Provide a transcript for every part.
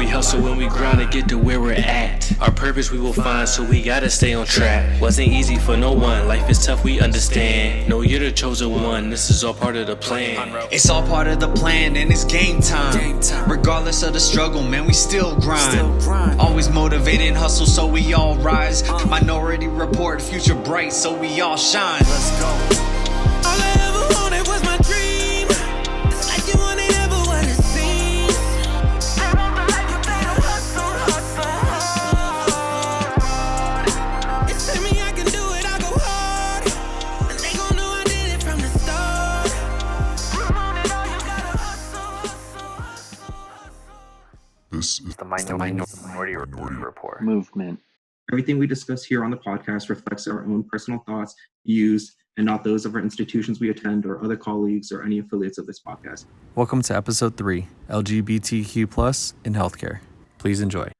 We hustle when we grind to get to where we're at. Our purpose we will find, so we gotta stay on track. Wasn't easy for no one, life is tough, we understand. No, you're the chosen one, this is all part of the plan. It's all part of the plan and it's game time. Regardless of the struggle, man, we still grind. Always motivated, hustle, so we all rise. Minority Report, future bright, so we all shine. Let's go. All I ever wanted was my dream. Like you wanted ever what it seems. I want the life you better hustle, hard. You tell me I can do it, I go hard. And they gon' know I did it from the start. You want it all, you gotta hustle. This is The Minority Report Movement. Everything we discuss here on the podcast reflects our own personal thoughts, views, and not those of our institutions we attend or other colleagues or any affiliates of this podcast. Welcome to episode 3, LGBTQ+ in healthcare. Please enjoy.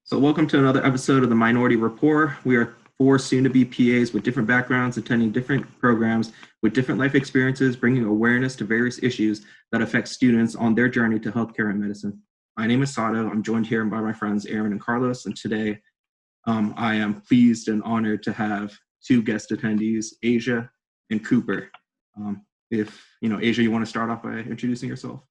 So welcome to another episode of the Minority Rapport. We are 4 soon-to-be PAs with different backgrounds, attending different programs with different life experiences, bringing awareness to various issues that affect students on their journey to healthcare and medicine. My name is Sato. I'm joined here by my friends Aaron and Carlos, and today I am pleased and honored to have 2 guest attendees, Asia and Cooper. Asia, you want to start off by introducing yourself?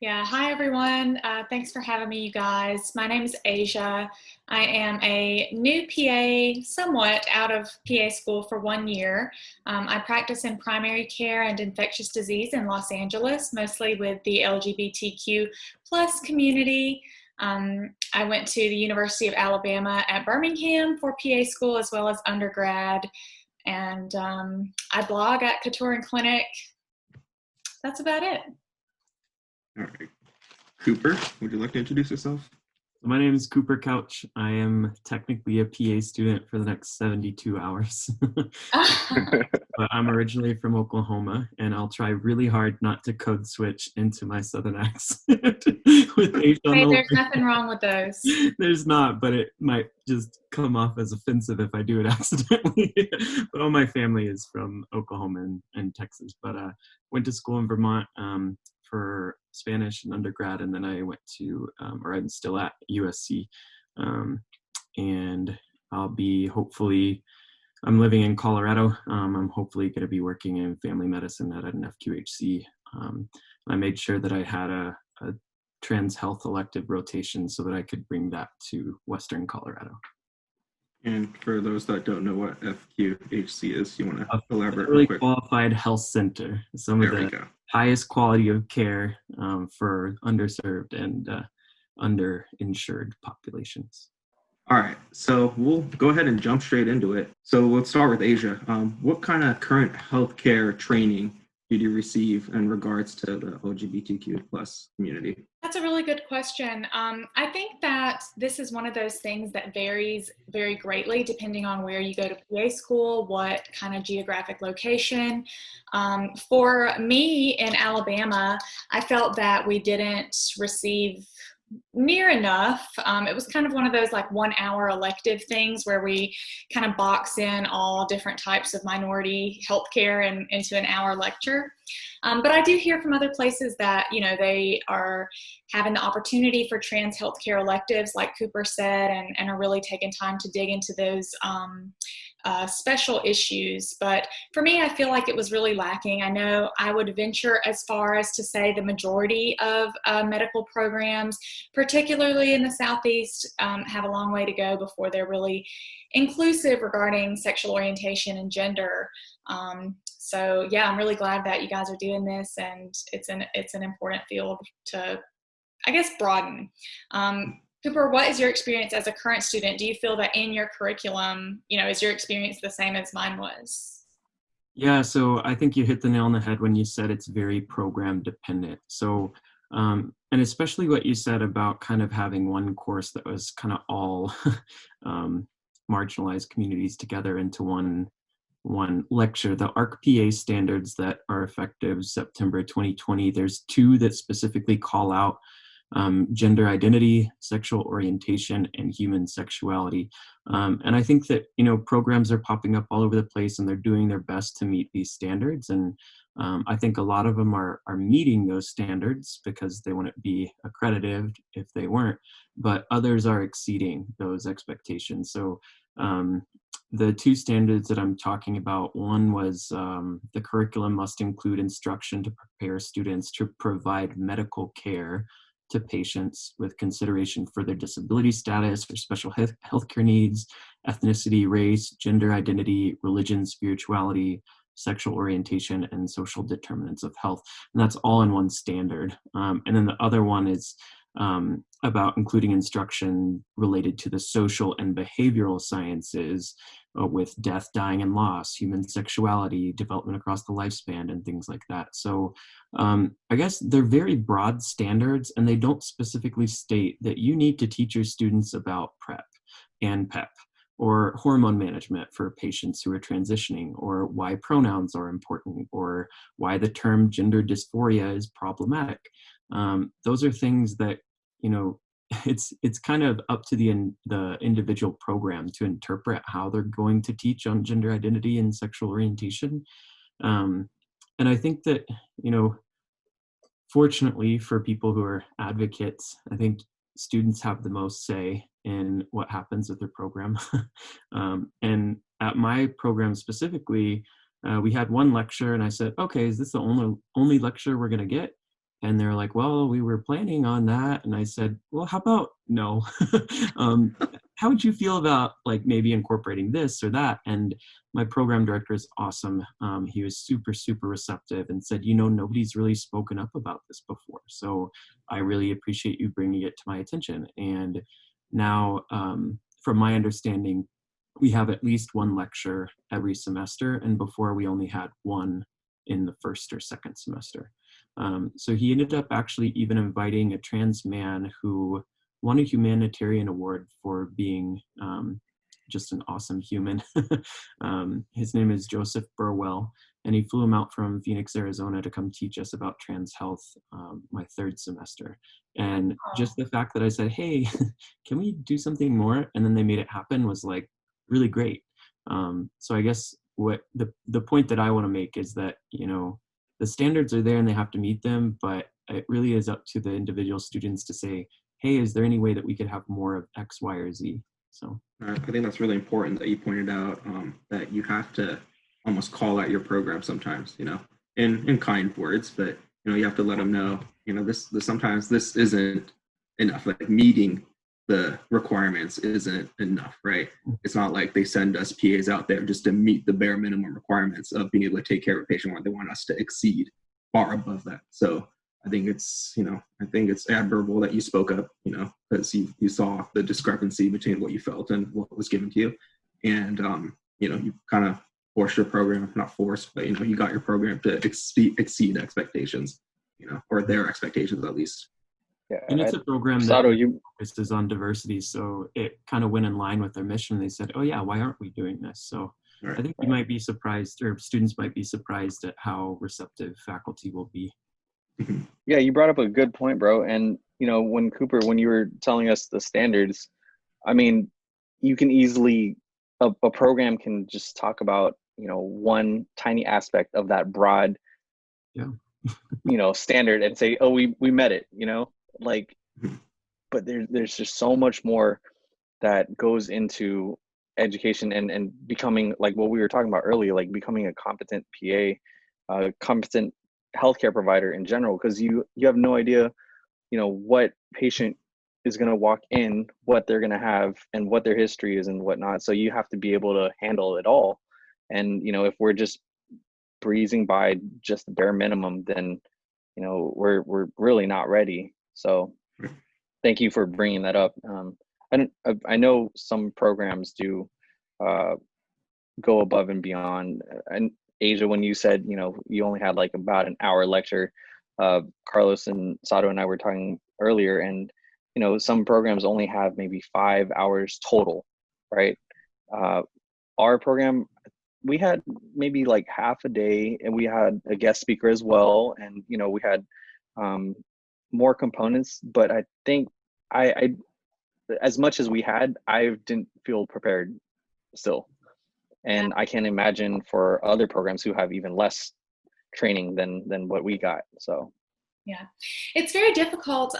Yeah, hi everyone. Thanks for having me, you guys. My name is Asia. I am a new PA, somewhat out of PA school for 1 year. I practice in primary care and infectious disease in Los Angeles, mostly with the LGBTQ plus community. I went to the University of Alabama at Birmingham for PA school as well as undergrad. And I blog at Couture and Clinic. That's about it. All right. Cooper, would you like to introduce yourself? My name is Cooper Couch. I am technically a PA student for the next 72 hours. But I'm originally from Oklahoma, and I'll try really hard not to code switch into my Southern accent. Hey, there's nothing wrong with those. There's not, but it might just come off as offensive if I do it accidentally. But all my family is from Oklahoma and Texas. But went to school in Vermont for Spanish and undergrad, and then I went to, or I'm still at USC, and I'm living in Colorado. I'm hopefully going to be working in family medicine at an FQHC. I made sure that I had a trans health elective rotation so that I could bring that to Western Colorado. And for those that don't know what FQHC is, you want to elaborate Really real quick? Qualified Health Center. Some of the highest quality of care for underserved and underinsured populations. All right, so we'll go ahead and jump straight into it. So let's start with Asia. What kind of current healthcare training did you receive in regards to the LGBTQ plus community? That's a really good question. I think that this is one of those things that varies very greatly depending on where you go to PA school, what kind of geographic location. For me in Alabama, I felt that we didn't receive near enough. It was kind of one of those like 1 hour elective things where we kind of box in all different types of minority healthcare and into an hour lecture. But I do hear from other places that, they are having the opportunity for trans healthcare electives, like Cooper said, and are really taking time to dig into those special issues. But for me, I feel like it was really lacking. I know I would venture as far as to say the majority of medical programs, particularly in the Southeast, have a long way to go before they're really inclusive regarding sexual orientation and gender. So yeah, I'm really glad that you guys are doing this, and it's an important field to, I guess, broaden. Cooper, what is your experience as a current student? Do you feel that in your curriculum, is your experience the same as mine was? Yeah, so I think you hit the nail on the head when you said it's very program dependent. So, and especially what you said about kind of having one course that was kind of all marginalized communities together into one lecture. The ARC-PA standards that are effective September 2020, there's 2 that specifically call out gender identity, sexual orientation, and human sexuality. And I think that, programs are popping up all over the place and they're doing their best to meet these standards. And I think a lot of them are meeting those standards because they wouldn't be accredited if they weren't, but others are exceeding those expectations. So the two standards that I'm talking about, one was the curriculum must include instruction to prepare students to provide medical care to patients with consideration for their disability status or special healthcare needs, ethnicity, race, gender identity, religion, spirituality, sexual orientation, and social determinants of health. And that's all in one standard. And then the other one is about including instruction related to the social and behavioral sciences with death, dying, and loss, human sexuality, development across the lifespan, and things like that. So I guess they're very broad standards, and they don't specifically state that you need to teach your students about PrEP and PEP, or hormone management for patients who are transitioning, or why pronouns are important, or why the term gender dysphoria is problematic. Those are things that, it's kind of up to the individual program to interpret how they're going to teach on gender identity and sexual orientation. And I think that, fortunately for people who are advocates, I think students have the most say in what happens with their program. And at my program specifically, we had one lecture and I said, okay, is this the only lecture we're going to get? And they're like, well, we were planning on that. And I said, well, how about no? How would you feel about like maybe incorporating this or that? And my program director is awesome. He was super, super receptive and said, nobody's really spoken up about this before. So I really appreciate you bringing it to my attention. And now, from my understanding, we have at least one lecture every semester. And before we only had one in the first or second semester. So he ended up actually even inviting a trans man who won a humanitarian award for being just an awesome human. His name is Joseph Burwell, and he flew him out from Phoenix, Arizona to come teach us about trans health my third semester. And just the fact that I said, hey, can we do something more? And then they made it happen was like really great. So I guess what the point that I want to make is that, the standards are there and they have to meet them, but it really is up to the individual students to say, hey, is there any way that we could have more of X, Y, or Z? So I think that's really important that you pointed out that you have to almost call out your program sometimes, in kind words, but you have to let them know, this sometimes this isn't enough. Like meeting the requirements isn't enough, right? It's not like they send us PAs out there just to meet the bare minimum requirements of being able to take care of a patient where they want us to exceed far above that. So I think it's admirable that you spoke up, because you saw the discrepancy between what you felt and what was given to you. And, you kind of forced your program, not forced, but, you got your program to exceed expectations, or their expectations at least. Yeah, and it's a program that focuses on diversity, so it kind of went in line with their mission. They said, oh yeah, why aren't we doing this? So I think you might be surprised, or students might be surprised at how receptive faculty will be. Yeah, you brought up a good point, bro. And when you were telling us the standards, I mean, you can easily a program can just talk about one tiny aspect of that broad standard and say, oh, we met it, but there's just so much more that goes into education and becoming, like what we were talking about earlier, like becoming a competent PA, competent healthcare provider in general, because you have no idea, what patient is going to walk in, what they're going to have, and what their history is and whatnot. So you have to be able to handle it all. And if we're just breezing by just the bare minimum, then we're really not ready. So thank you for bringing that up. I know some programs do go above and beyond. And Asia, when you said you only had like about an hour lecture, Carlos and Sato and I were talking earlier, and some programs only have maybe 5 hours total, right? Our program, we had maybe like half a day, and we had a guest speaker as well, and we had more components, but I think I as much as we had, I didn't feel prepared still. And I can't imagine for other programs who have even less training than what we got. So yeah, it's very difficult.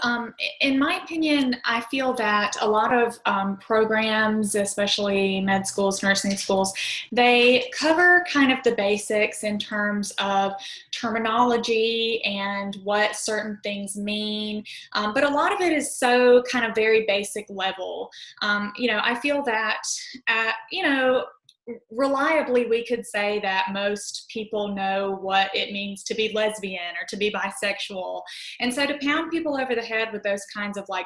In my opinion, I feel that a lot of programs, especially med schools, nursing schools, they cover kind of the basics in terms of terminology and what certain things mean. But a lot of it is so kind of very basic level. I feel that, reliably we could say that most people know what it means to be lesbian or to be bisexual, and so to pound people over the head with those kinds of like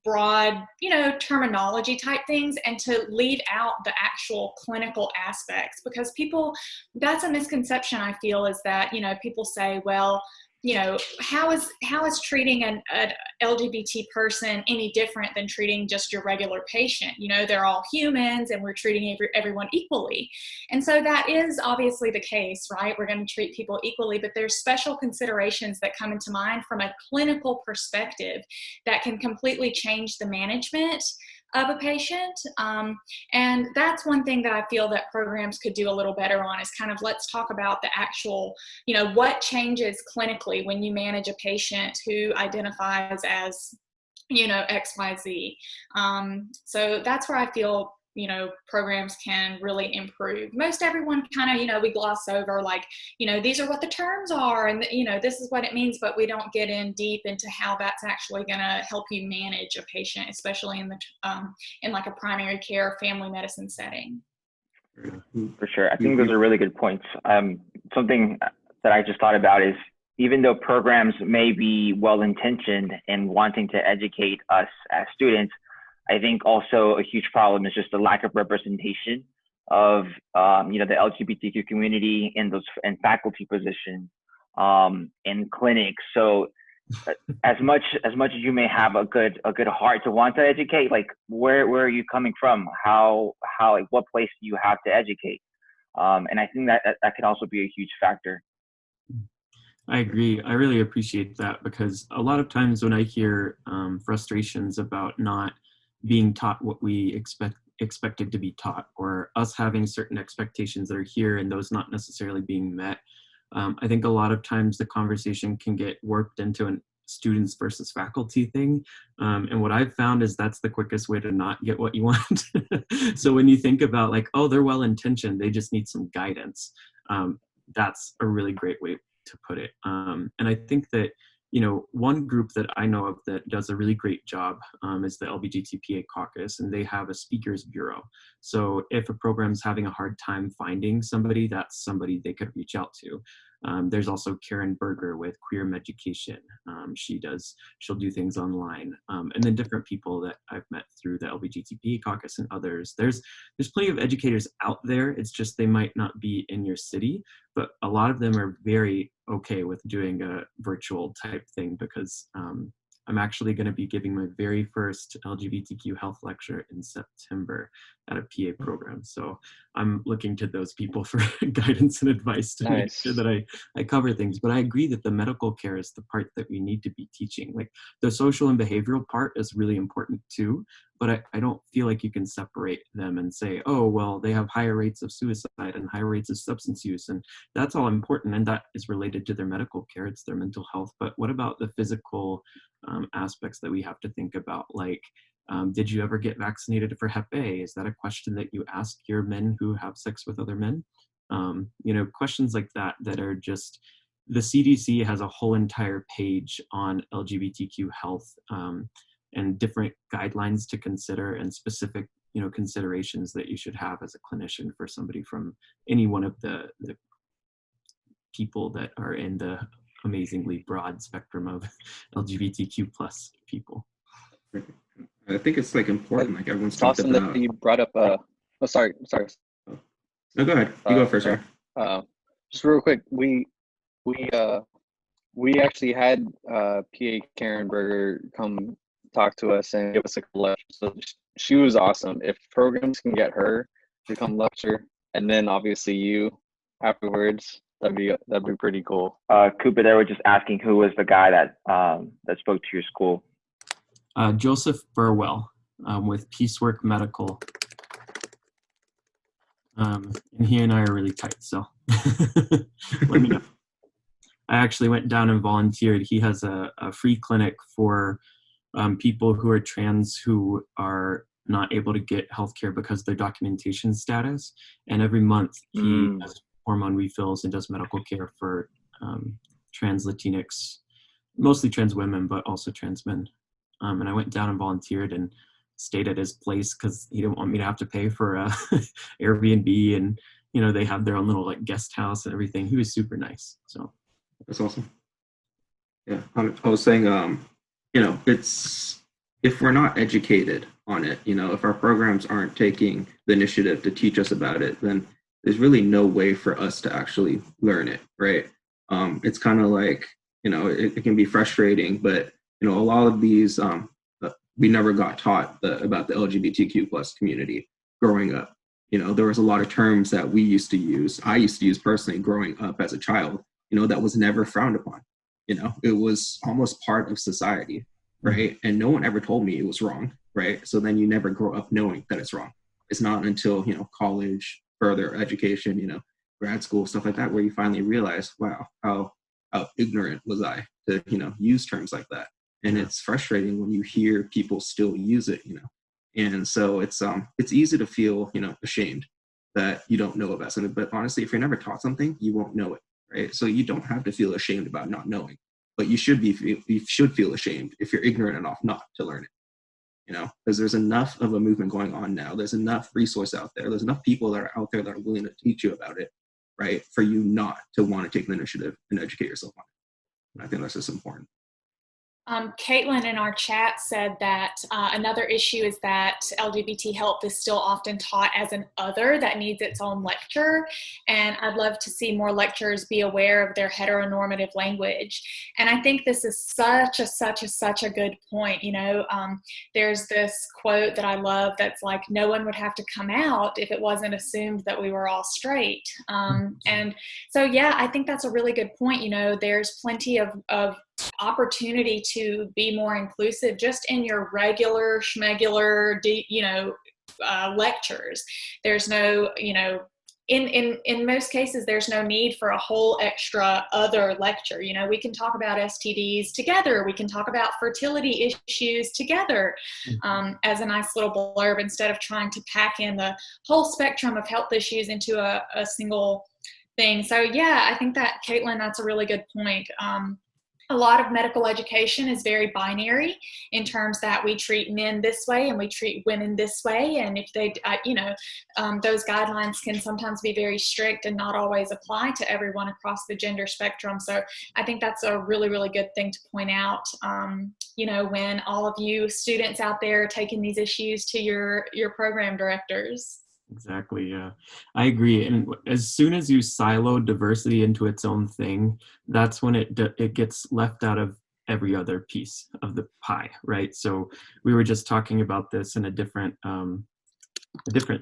broad terminology type things and to leave out the actual clinical aspects, because that's a misconception I feel, is that people say, well, how is treating an LGBT person any different than treating just your regular patient? They're all humans and we're treating everyone equally. And so that is obviously the case, right? We're going to treat people equally, but there's special considerations that come into mind from a clinical perspective that can completely change the management of a patient. And that's one thing that I feel that programs could do a little better on, is kind of, let's talk about the actual, what changes clinically when you manage a patient who identifies as, XYZ. So that's where I feel, programs can really improve. Most everyone kind of, we gloss over like, these are what the terms are and, this is what it means, but we don't get in deep into how that's actually going to help you manage a patient, especially in like a primary care family medicine setting. For sure. I think those are really good points. Something that I just thought about is, even though programs may be well-intentioned in wanting to educate us as students, I think also a huge problem is just the lack of representation of the LGBTQ community in faculty positions, in clinics. So as much as you may have a good heart to want to educate, like where are you coming from? How like what place do you have to educate? And I think that can also be a huge factor. I agree. I really appreciate that, because a lot of times when I hear frustrations about not being taught what we expected to be taught, or us having certain expectations that are here and those not necessarily being met, I think a lot of times the conversation can get warped into an students versus faculty thing. And what I've found is that's the quickest way to not get what you want. So when you think about like, oh, they're well-intentioned, they just need some guidance. That's a really great way to put it. And I think that, one group that I know of that does a really great job is the LGBTPA caucus, and they have a speakers bureau. So if a program's having a hard time finding somebody, that's somebody they could reach out to. There's also Karen Berger with Queer Education. She'll do things online. And then different people that I've met through the LGBTP caucus and others. There's plenty of educators out there. It's just they might not be in your city, but a lot of them are very okay with doing a virtual type thing, because I'm actually going to be giving my very first LGBTQ health lecture in September at a PA program. So I'm looking to those people for guidance and advice to make sure that I cover things. But I agree that the medical care is the part that we need to be teaching. Like the social and behavioral part is really important too, but I don't feel like you can separate them and say, oh, well, they have higher rates of suicide and higher rates of substance use. And that's all important. And that is related to their medical care. It's their mental health. But what about the physical aspects that we have to think about? Like, did you ever get vaccinated for Hep A? Is that a question that you ask your men who have sex with other men? Questions like that are just, the CDC has a whole entire page on LGBTQ health and different guidelines to consider, and specific considerations that you should have as a clinician for somebody from any one of the people that are in the amazingly broad spectrum of LGBTQ plus people. I think it's like important, like everyone's it's talking awesome about. that you brought up sorry. No, go ahead. You go first, sir. Just real quick, we actually had PA Karen Berger come talk to us and give us a lecture. So she was awesome. If programs can get her to come lecture, and then obviously you afterwards, That'd be pretty cool. Cooper, they were just asking who was the guy that that spoke to your school. Joseph Burwell with Peacework Medical. And he and I are really tight, so let me know. I actually went down and volunteered. He has a free clinic for people who are trans who are not able to get healthcare because of their documentation status. And every month he does hormone refills and does medical care for trans Latinx, mostly trans women, but also trans men. And I went down and volunteered and stayed at his place because he didn't want me to have to pay for Airbnb, and they have their own little like guest house and everything. He was super nice. So That's awesome. Yeah, I was saying, it's, if we're not educated on it, if our programs aren't taking the initiative to teach us about it, then there's really no way for us to actually learn it, right? It's kind of like, it can be frustrating, but a lot of these, we never got taught about the LGBTQ plus community growing up. There was a lot of terms that we used to use. I used to use personally growing up as a child, that was never frowned upon. It was almost part of society, right? And no one ever told me it was wrong, right? So then you never grow up knowing that it's wrong. It's not until, college, further education, grad school, stuff like that, where you finally realize, wow, how ignorant was I to, use terms like that. And it's frustrating when you hear people still use it, And so it's easy to feel, ashamed that you don't know about something. But honestly, if you're never taught something, you won't know it, right? So you don't have to feel ashamed about not knowing, but you should feel ashamed if you're ignorant enough not to learn it, because there's enough of a movement going on now. There's enough resource out there. There's enough people that are out there that are willing to teach you about it, right? For you not to want to take the initiative and educate yourself on it. And I think that's just important. Caitlin in our chat said that another issue is that LGBT health is still often taught as an other that needs its own lecture. And I'd love to see more lecturers be aware of their heteronormative language. And I think this is such a good point. There's this quote that I love that's like, no one would have to come out if it wasn't assumed that we were all straight. And so, yeah, I think that's a really good point. There's plenty of opportunity to be more inclusive just in your regular schmegular lectures. There's no in most cases there's no need for a whole extra other lecture. We can talk about STDs together, we can talk about fertility issues together, as a nice little blurb, instead of trying to pack in the whole spectrum of health issues into a single thing. So yeah, I think that, Caitlin, that's a really good point. A lot of medical education is very binary in terms that we treat men this way and we treat women this way. And if they, those guidelines can sometimes be very strict and not always apply to everyone across the gender spectrum. So I think that's a really, really good thing to point out, when all of you students out there are taking these issues to your program directors. Exactly. Yeah, I agree. And as soon as you silo diversity into its own thing, that's when it gets left out of every other piece of the pie, right? So we were just talking about this in a different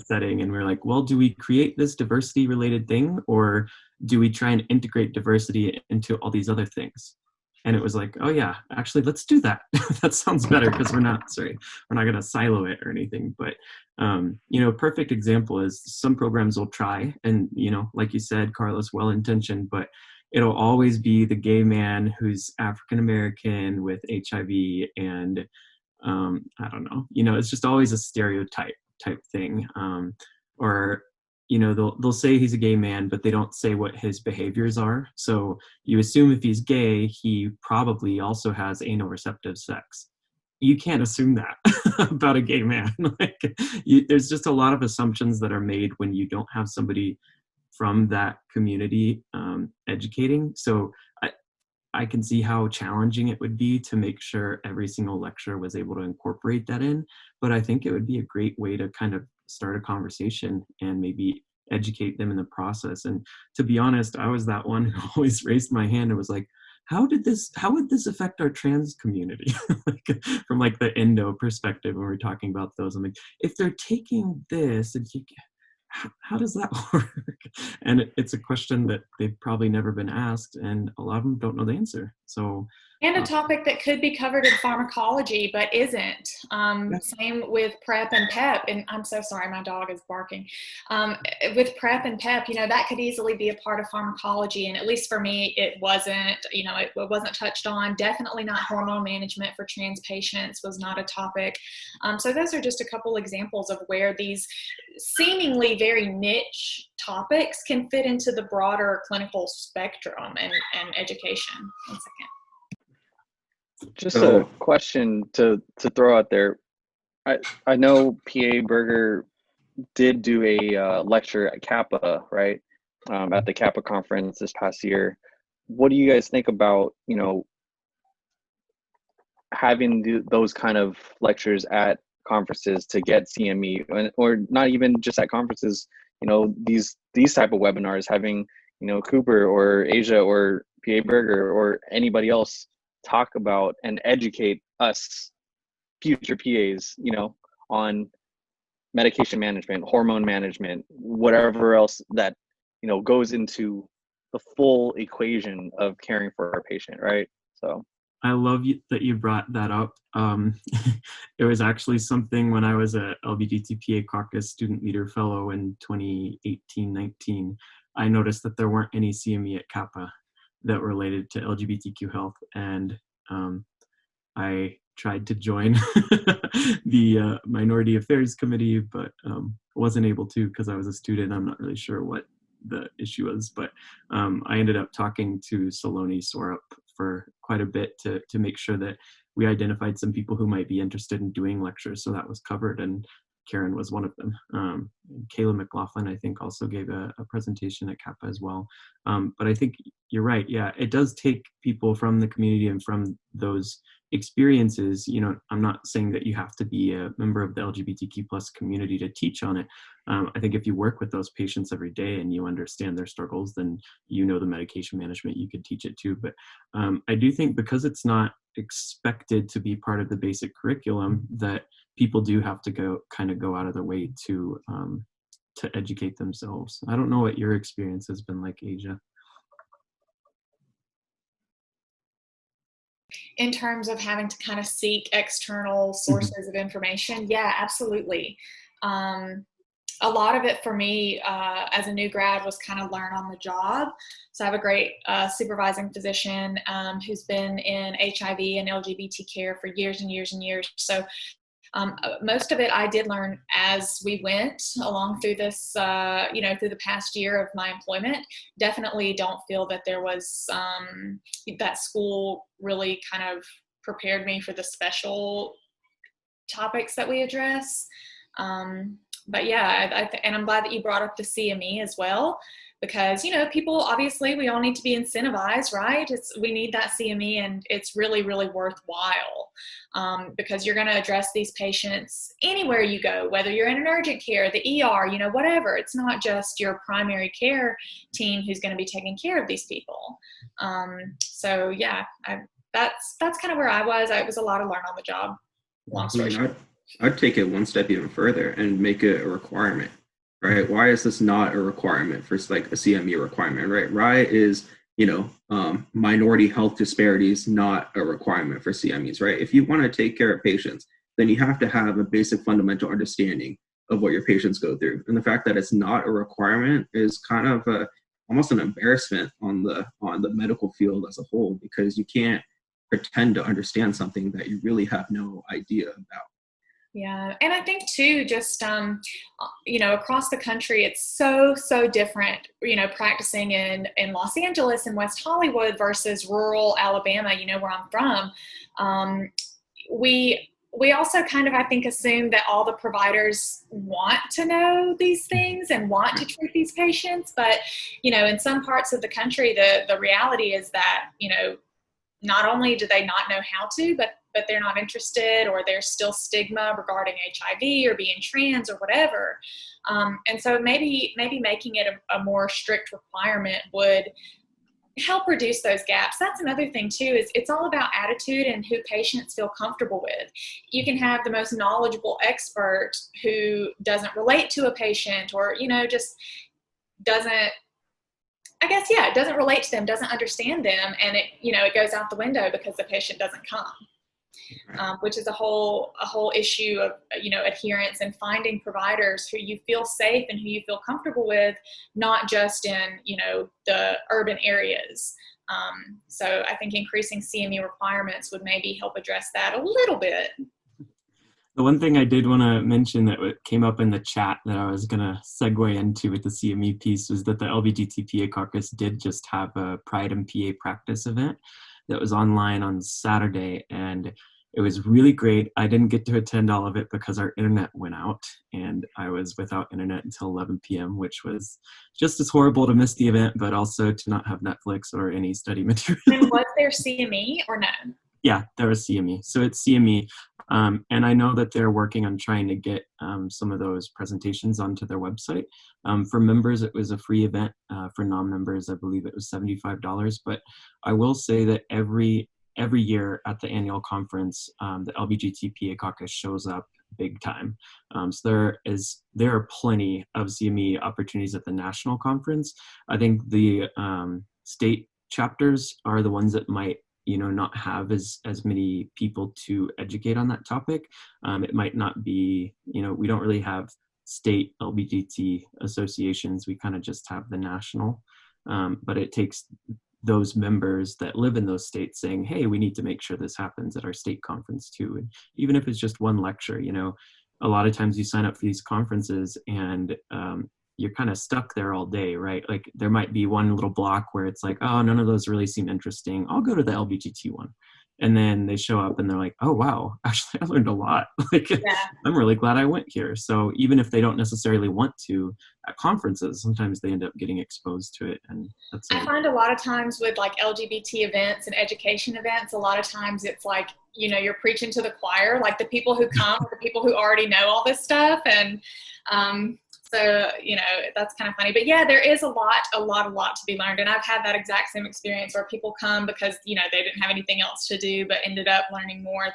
setting, and we we're like, well, do we create this diversity related thing, or do we try and integrate diversity into all these other things? And it was like, oh yeah, actually, let's do that. That sounds better, because we're not going to silo it or anything. But, perfect example is some programs will try, and, like you said, Carlos, well-intentioned, but it'll always be the gay man who's African-American with HIV and, I don't know, it's just always a stereotype type thing. Or they'll say he's a gay man, but they don't say what his behaviors are. So you assume if he's gay, he probably also has anal receptive sex. You can't assume that about a gay man. There's just a lot of assumptions that are made when you don't have somebody from that community educating. So I can see how challenging it would be to make sure every single lecturer was able to incorporate that in. But I think it would be a great way to kind of start a conversation and maybe educate them in the process. And to be honest, I was that one who always raised my hand and was like, how would this affect our trans community? From like the endo perspective, when we're talking about those, I'm like, if they're taking this, how does that work? And it's a question that they've probably never been asked, and a lot of them don't know the answer. So And a topic that could be covered in pharmacology, but isn't. Same with PrEP and PEP. And I'm so sorry, my dog is barking. With PrEP and PEP, that could easily be a part of pharmacology. And at least for me, it wasn't, it wasn't touched on. Definitely not hormone management for trans patients was not a topic. So those are just a couple examples of where these seemingly very niche topics can fit into the broader clinical spectrum and education. 1 second. Just a question to throw out there. I know PA Berger did do a lecture at Kappa, right? At the Kappa conference this past year. What do you guys think about, having those kind of lectures at conferences to get CME, or not even just at conferences, these type of webinars, having, Cooper or Asia or PA Berger or anybody else talk about and educate us future PAs, on medication management, hormone management, whatever else that, goes into the full equation of caring for our patient, right? So I love that you brought that up. It was actually something when I was a LGBTPA caucus student leader fellow in 2018-19, I noticed that there weren't any CME at Kappa that related to LGBTQ health. And I tried to join the Minority Affairs Committee, but wasn't able to because I was a student. I'm not really sure what the issue was, but I ended up talking to Saloni Sorup for quite a bit to make sure that we identified some people who might be interested in doing lectures. So that was covered, and Karen was one of them. Kayla McLaughlin, I think, also gave a presentation at Kappa as well. But I think you're right. Yeah, it does take people from the community and from those experiences. I'm not saying that you have to be a member of the LGBTQ plus community to teach on it. I think if you work with those patients every day and you understand their struggles, then the medication management, you could teach it too. But I do think because it's not expected to be part of the basic curriculum, that people do have to go out of their way to educate themselves. I don't know what your experience has been like, Asia. In terms of having to kind of seek external sources of information, yeah, absolutely. A lot of it for me as a new grad was kind of learn on the job. So I have a great supervising physician who's been in HIV and LGBT care for years and years and years. So most of it I did learn as we went along through this, through the past year of my employment. Definitely don't feel that there was that school really kind of prepared me for the special topics that we address. But yeah, and I'm glad that you brought up the CME as well, because, people, obviously we all need to be incentivized, right? We need that CME, and it's really, really worthwhile because you're going to address these patients anywhere you go, whether you're in an urgent care, the ER, whatever. It's not just your primary care team who's going to be taking care of these people. So yeah, that's kind of where I was. It was a lot of learn on the job. Long story short. I'd take it one step even further and make it a requirement, right? Why is this not a requirement for like a CME requirement, right? Why is, minority health disparities not a requirement for CMEs, right? If you want to take care of patients, then you have to have a basic fundamental understanding of what your patients go through. And the fact that it's not a requirement is kind of almost an embarrassment on the medical field as a whole, because you can't pretend to understand something that you really have no idea about. Yeah. And I think too, just, across the country, it's so different, practicing in Los Angeles and West Hollywood versus rural Alabama, where I'm from. We also kind of, I think, assume that all the providers want to know these things and want to treat these patients. But, in some parts of the country, the reality is that, not only do they not know how to, but they're not interested, or there's still stigma regarding HIV or being trans or whatever. And so maybe making it a more strict requirement would help reduce those gaps. That's another thing too, is it's all about attitude and who patients feel comfortable with. You can have the most knowledgeable expert who doesn't relate to a patient, or, just doesn't, it doesn't relate to them, doesn't understand them, and it goes out the window because the patient doesn't come. Which is a whole issue of adherence and finding providers who you feel safe and who you feel comfortable with, not just in the urban areas. So I think increasing CME requirements would maybe help address that a little bit. The one thing I did want to mention that came up in the chat that I was going to segue into with the CME piece was that the LGBTPA caucus did just have a Pride and PA practice event that was online on Saturday, and it was really great. I didn't get to attend all of it because our internet went out, and I was without internet until 11 p.m., which was just as horrible to miss the event, but also to not have Netflix or any study material. And was there CME or no? Yeah, there was CME. So it's CME. And I know that they're working on trying to get some of those presentations onto their website. For members, it was a free event. For non-members, I believe it was $75. But I will say that every year at the annual conference, the LGBTPA caucus shows up big time. So there are plenty of CME opportunities at the national conference. I think the state chapters are the ones that might not have as many people to educate on that topic. It might not be, we don't really have state LGBT associations. We kind of just have the national, but it takes those members that live in those states saying, hey, we need to make sure this happens at our state conference too. And even if it's just one lecture, a lot of times you sign up for these conferences and you're kind of stuck there all day, right? Like there might be one little block where it's like, oh, none of those really seem interesting. I'll go to the LGBT one. And then they show up and they're like, oh, wow, actually I learned a lot. I'm really glad I went here. So even if they don't necessarily want to at conferences, sometimes they end up getting exposed to it. And I find a lot of times with like LGBT events and education events, a lot of times it's like, you're preaching to the choir, like the people who come are the people who already know all this stuff. And so, that's kind of funny. But yeah, there is a lot to be learned. And I've had that exact same experience where people come because, they didn't have anything else to do, but ended up learning more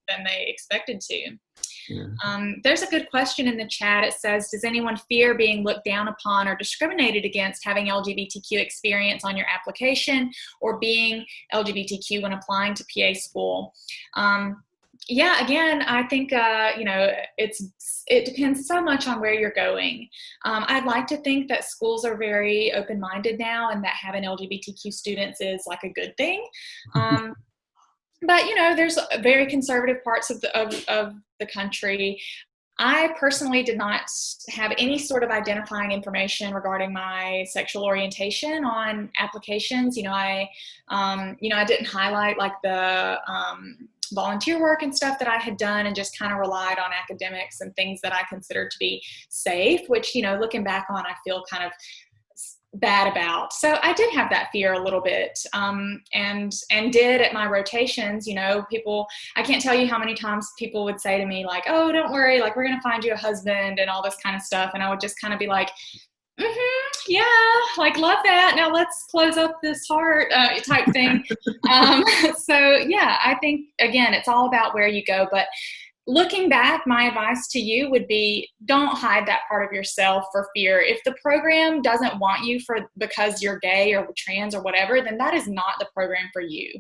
than they expected to. Yeah. There's a good question in the chat. It says, does anyone fear being looked down upon or discriminated against having LGBTQ experience on your application or being LGBTQ when applying to PA school? Yeah, again, I think, it depends so much on where you're going. I'd like to think that schools are very open-minded now and that having LGBTQ students is like a good thing. But, there's very conservative parts of the country. I personally did not have any sort of identifying information regarding my sexual orientation on applications. I didn't highlight like the volunteer work and stuff that I had done, and just kind of relied on academics and things that I considered to be safe, which, looking back on, I feel kind of bad about. So I did have that fear a little bit, and did at my rotations, people, I can't tell you how many times people would say to me like, oh, don't worry, like we're going to find you a husband and all this kind of stuff. And I would just kind of be like, yeah, like love that. Now let's close up this heart type thing. So yeah, I think again, it's all about where you go, but looking back, my advice to you would be don't hide that part of yourself for fear. If the program doesn't want you because you're gay or trans or whatever, then that is not the program for you.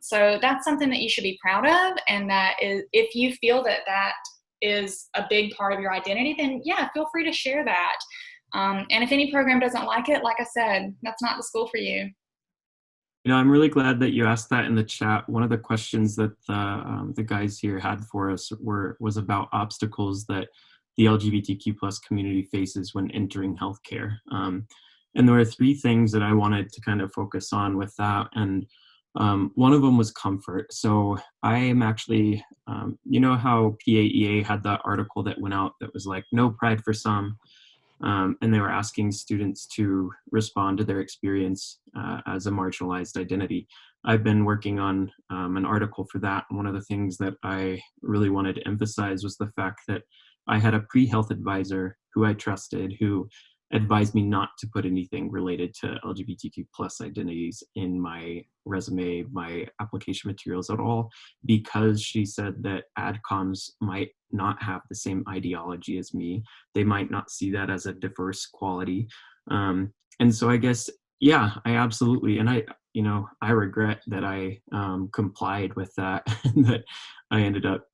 So that's something that you should be proud of. And that is, if you feel that is a big part of your identity, then yeah, feel free to share that. And if any program doesn't like it, like I said, that's not the school for you. I'm really glad that you asked that in the chat. One of the questions that the guys here had for us was about obstacles that the LGBTQ plus community faces when entering healthcare. And there were three things that I wanted to kind of focus on with that. And one of them was comfort. So I am actually, how PAEA had that article that went out that was like, no pride for some. And they were asking students to respond to their experience as a marginalized identity. I've been working on an article for that. And one of the things that I really wanted to emphasize was the fact that I had a pre-health advisor who I trusted, who advised me not to put anything related to LGBTQ plus identities in my resume, my application materials at all, because she said that adcoms might not have the same ideology as me. They might not see that as a diverse quality. And so I guess, yeah, I absolutely, and I regret that I complied with that, and that I ended up,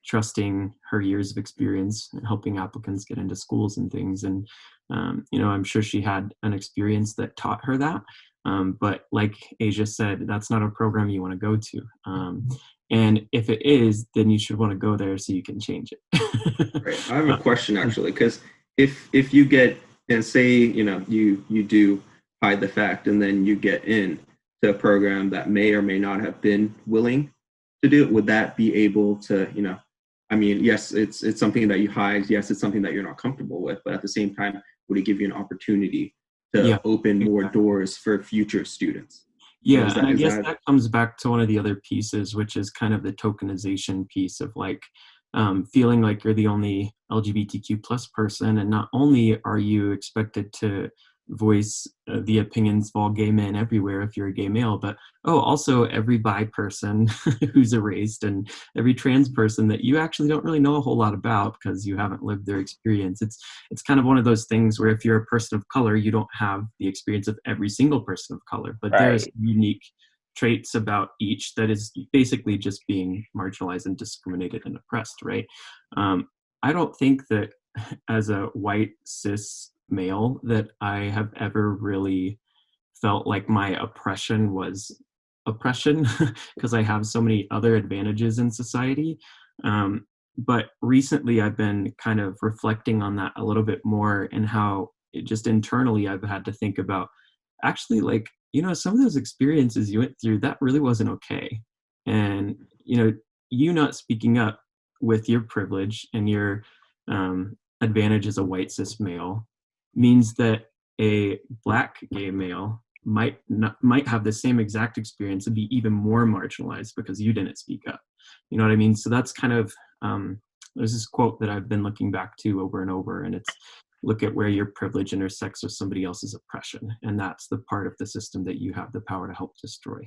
trusting her years of experience and helping applicants get into schools and things. And, I'm sure she had an experience that taught her that. But like Asia said, that's not a program you want to go to. And if it is, then you should want to go there so you can change it. Right. I have a question actually, because if you get, and say, you do hide the fact, and then you get in to a program that may or may not have been willing to do it, would that be able to, yes, it's something that you hide. Yes, it's something that you're not comfortable with, but at the same time, would it give you an opportunity to open more doors for future students? Yeah, and I guess that comes back to one of the other pieces, which is kind of the tokenization piece of feeling like you're the only LGBTQ plus person, and not only are you expected to voice the opinions of all gay men everywhere if you're a gay male, but also every bi person who's erased, and every trans person that you actually don't really know a whole lot about because you haven't lived their experience. It's kind of one of those things where if you're a person of color, you don't have the experience of every single person of color, but there's unique traits about each that is basically just being marginalized and discriminated and oppressed, right? I don't think that as a white cis male that I have ever really felt like my oppression was oppression because I have so many other advantages in society. But recently I've been kind of reflecting on that a little bit more, and how it just internally I've had to think about actually some of those experiences you went through, that really wasn't okay. And, you not speaking up with your privilege and your advantage as a white cis male means that a Black gay male might have the same exact experience and be even more marginalized because you didn't speak up. You know what I mean? So that's kind of, there's this quote that I've been looking back to over and over, and it's, look at where your privilege intersects with somebody else's oppression. And that's the part of the system that you have the power to help destroy.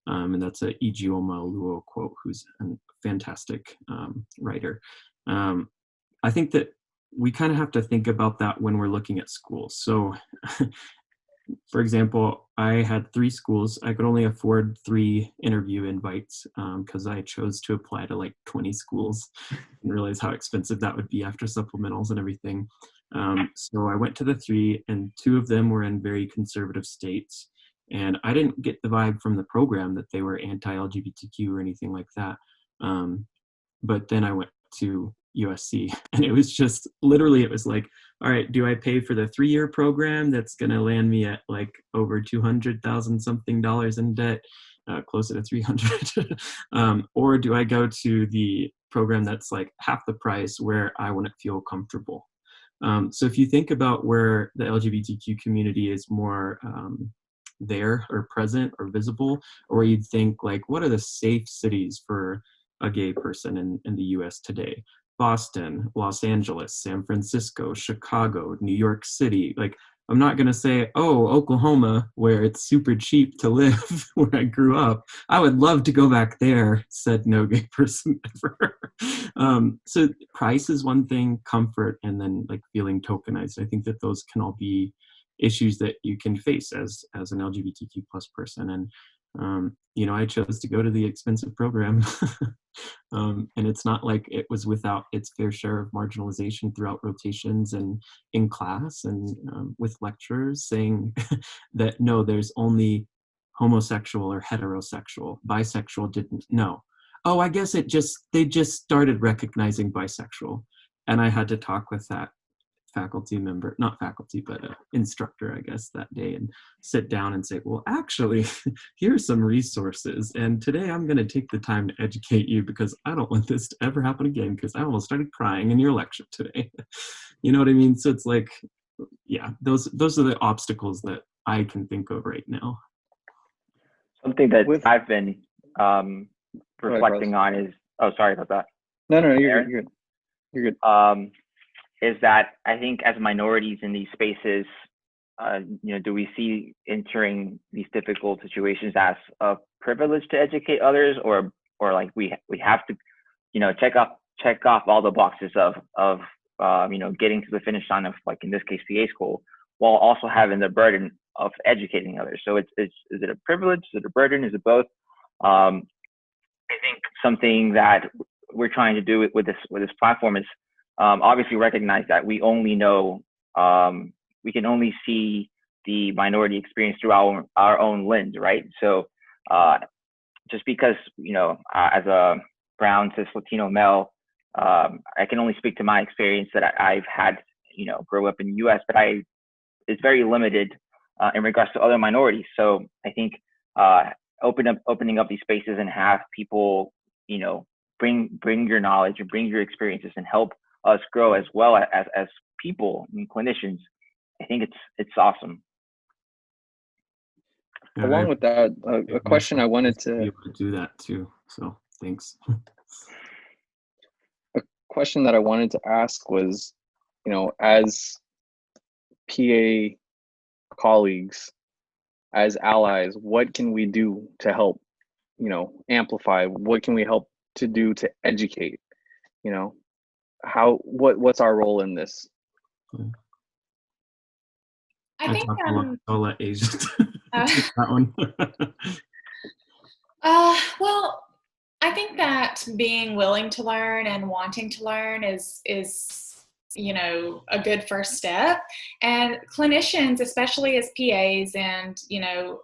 And that's a Ijeoma Oluo quote, who's a fantastic writer. I think that we kind of have to think about that when we're looking at schools. So, for example, I had 3 schools. I could only afford 3 interview invites because I chose to apply to 20 schools and realize how expensive that would be after supplementals and everything. So I went to the 3, and 2 of them were in very conservative states. And I didn't get the vibe from the program that they were anti-LGBTQ or anything like that. But then I went to USC, and it was just literally, it was like, all right, do I pay for the 3-year program that's going to land me at over $200,000 something in debt, closer to 300, or do I go to the program that's half the price where I wouldn't feel comfortable? So if you think about where the LGBTQ community is more there or present or visible, or you'd think what are the safe cities for a gay person in the US today? Boston, Los Angeles, San Francisco, Chicago, New York City. I'm not going to say, Oklahoma, where it's super cheap to live, where I grew up. I would love to go back there, said no gay person ever. So price is one thing, comfort, and then feeling tokenized. I think that those can all be issues that you can face as an LGBTQ plus person. And, I chose to go to the expensive program. And it's not like it was without its fair share of marginalization throughout rotations and in class, and with lecturers saying that, no, there's only homosexual or heterosexual. Bisexual didn't. No. I guess they just started recognizing bisexual. And I had to talk with that faculty member, not faculty, but instructor, I guess, that day, and sit down and say, well, actually, here's some resources. And today I'm going to take the time to educate you because I don't want this to ever happen again, because I almost started crying in your lecture today. You know what I mean? So it's those are the obstacles that I can think of right now. Something that I've been reflecting on is, sorry about that. No, you're good. You're good. is that I think as minorities in these spaces, do we see entering these difficult situations as a privilege to educate others, or like we have to, check off all the boxes of getting to the finish line of, like in this case, PA school, while also having the burden of educating others. So is it a privilege? Is it a burden? Is it both? I think something that we're trying to do with this platform is obviously recognize that we only know, we can only see the minority experience through our own lens, right? So just because, as a brown cis Latino male, I can only speak to my experience that I've had, grow up in the U.S., but it's very limited in regards to other minorities. So I think opening up these spaces and have people, bring your knowledge and bring your experiences and help us grow as well as people and clinicians. I think it's awesome. Along with that, a question I wanted to be able to do that too. So thanks. A question that I wanted to ask was, as PA colleagues, as allies, what can we do to help, amplify? What can we help to do to educate? What's our role in this? I think I'll let Asia take that one. Well, I think that being willing to learn and wanting to learn is a good first step. And clinicians, especially as PAs and,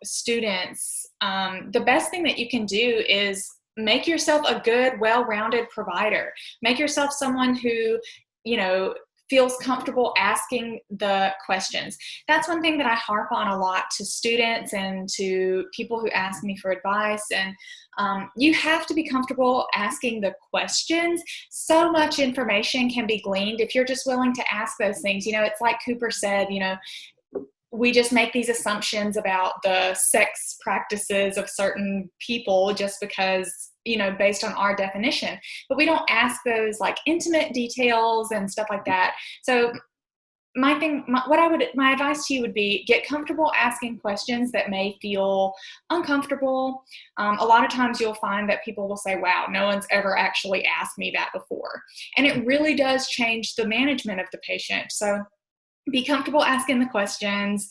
students, the best thing that you can do is make yourself a good, well-rounded provider. Make yourself someone who, feels comfortable asking the questions. That's one thing that I harp on a lot to students and to people who ask me for advice. And you have to be comfortable asking the questions. So much information can be gleaned if you're just willing to ask those things. It's like Cooper said, we just make these assumptions about the sex practices of certain people just because, based on our definition, but we don't ask those like intimate details and stuff like that. So my advice to you would be get comfortable asking questions that may feel uncomfortable. A lot of times you'll find that people will say, wow, no one's ever actually asked me that before. And it really does change the management of the patient. So be comfortable asking the questions,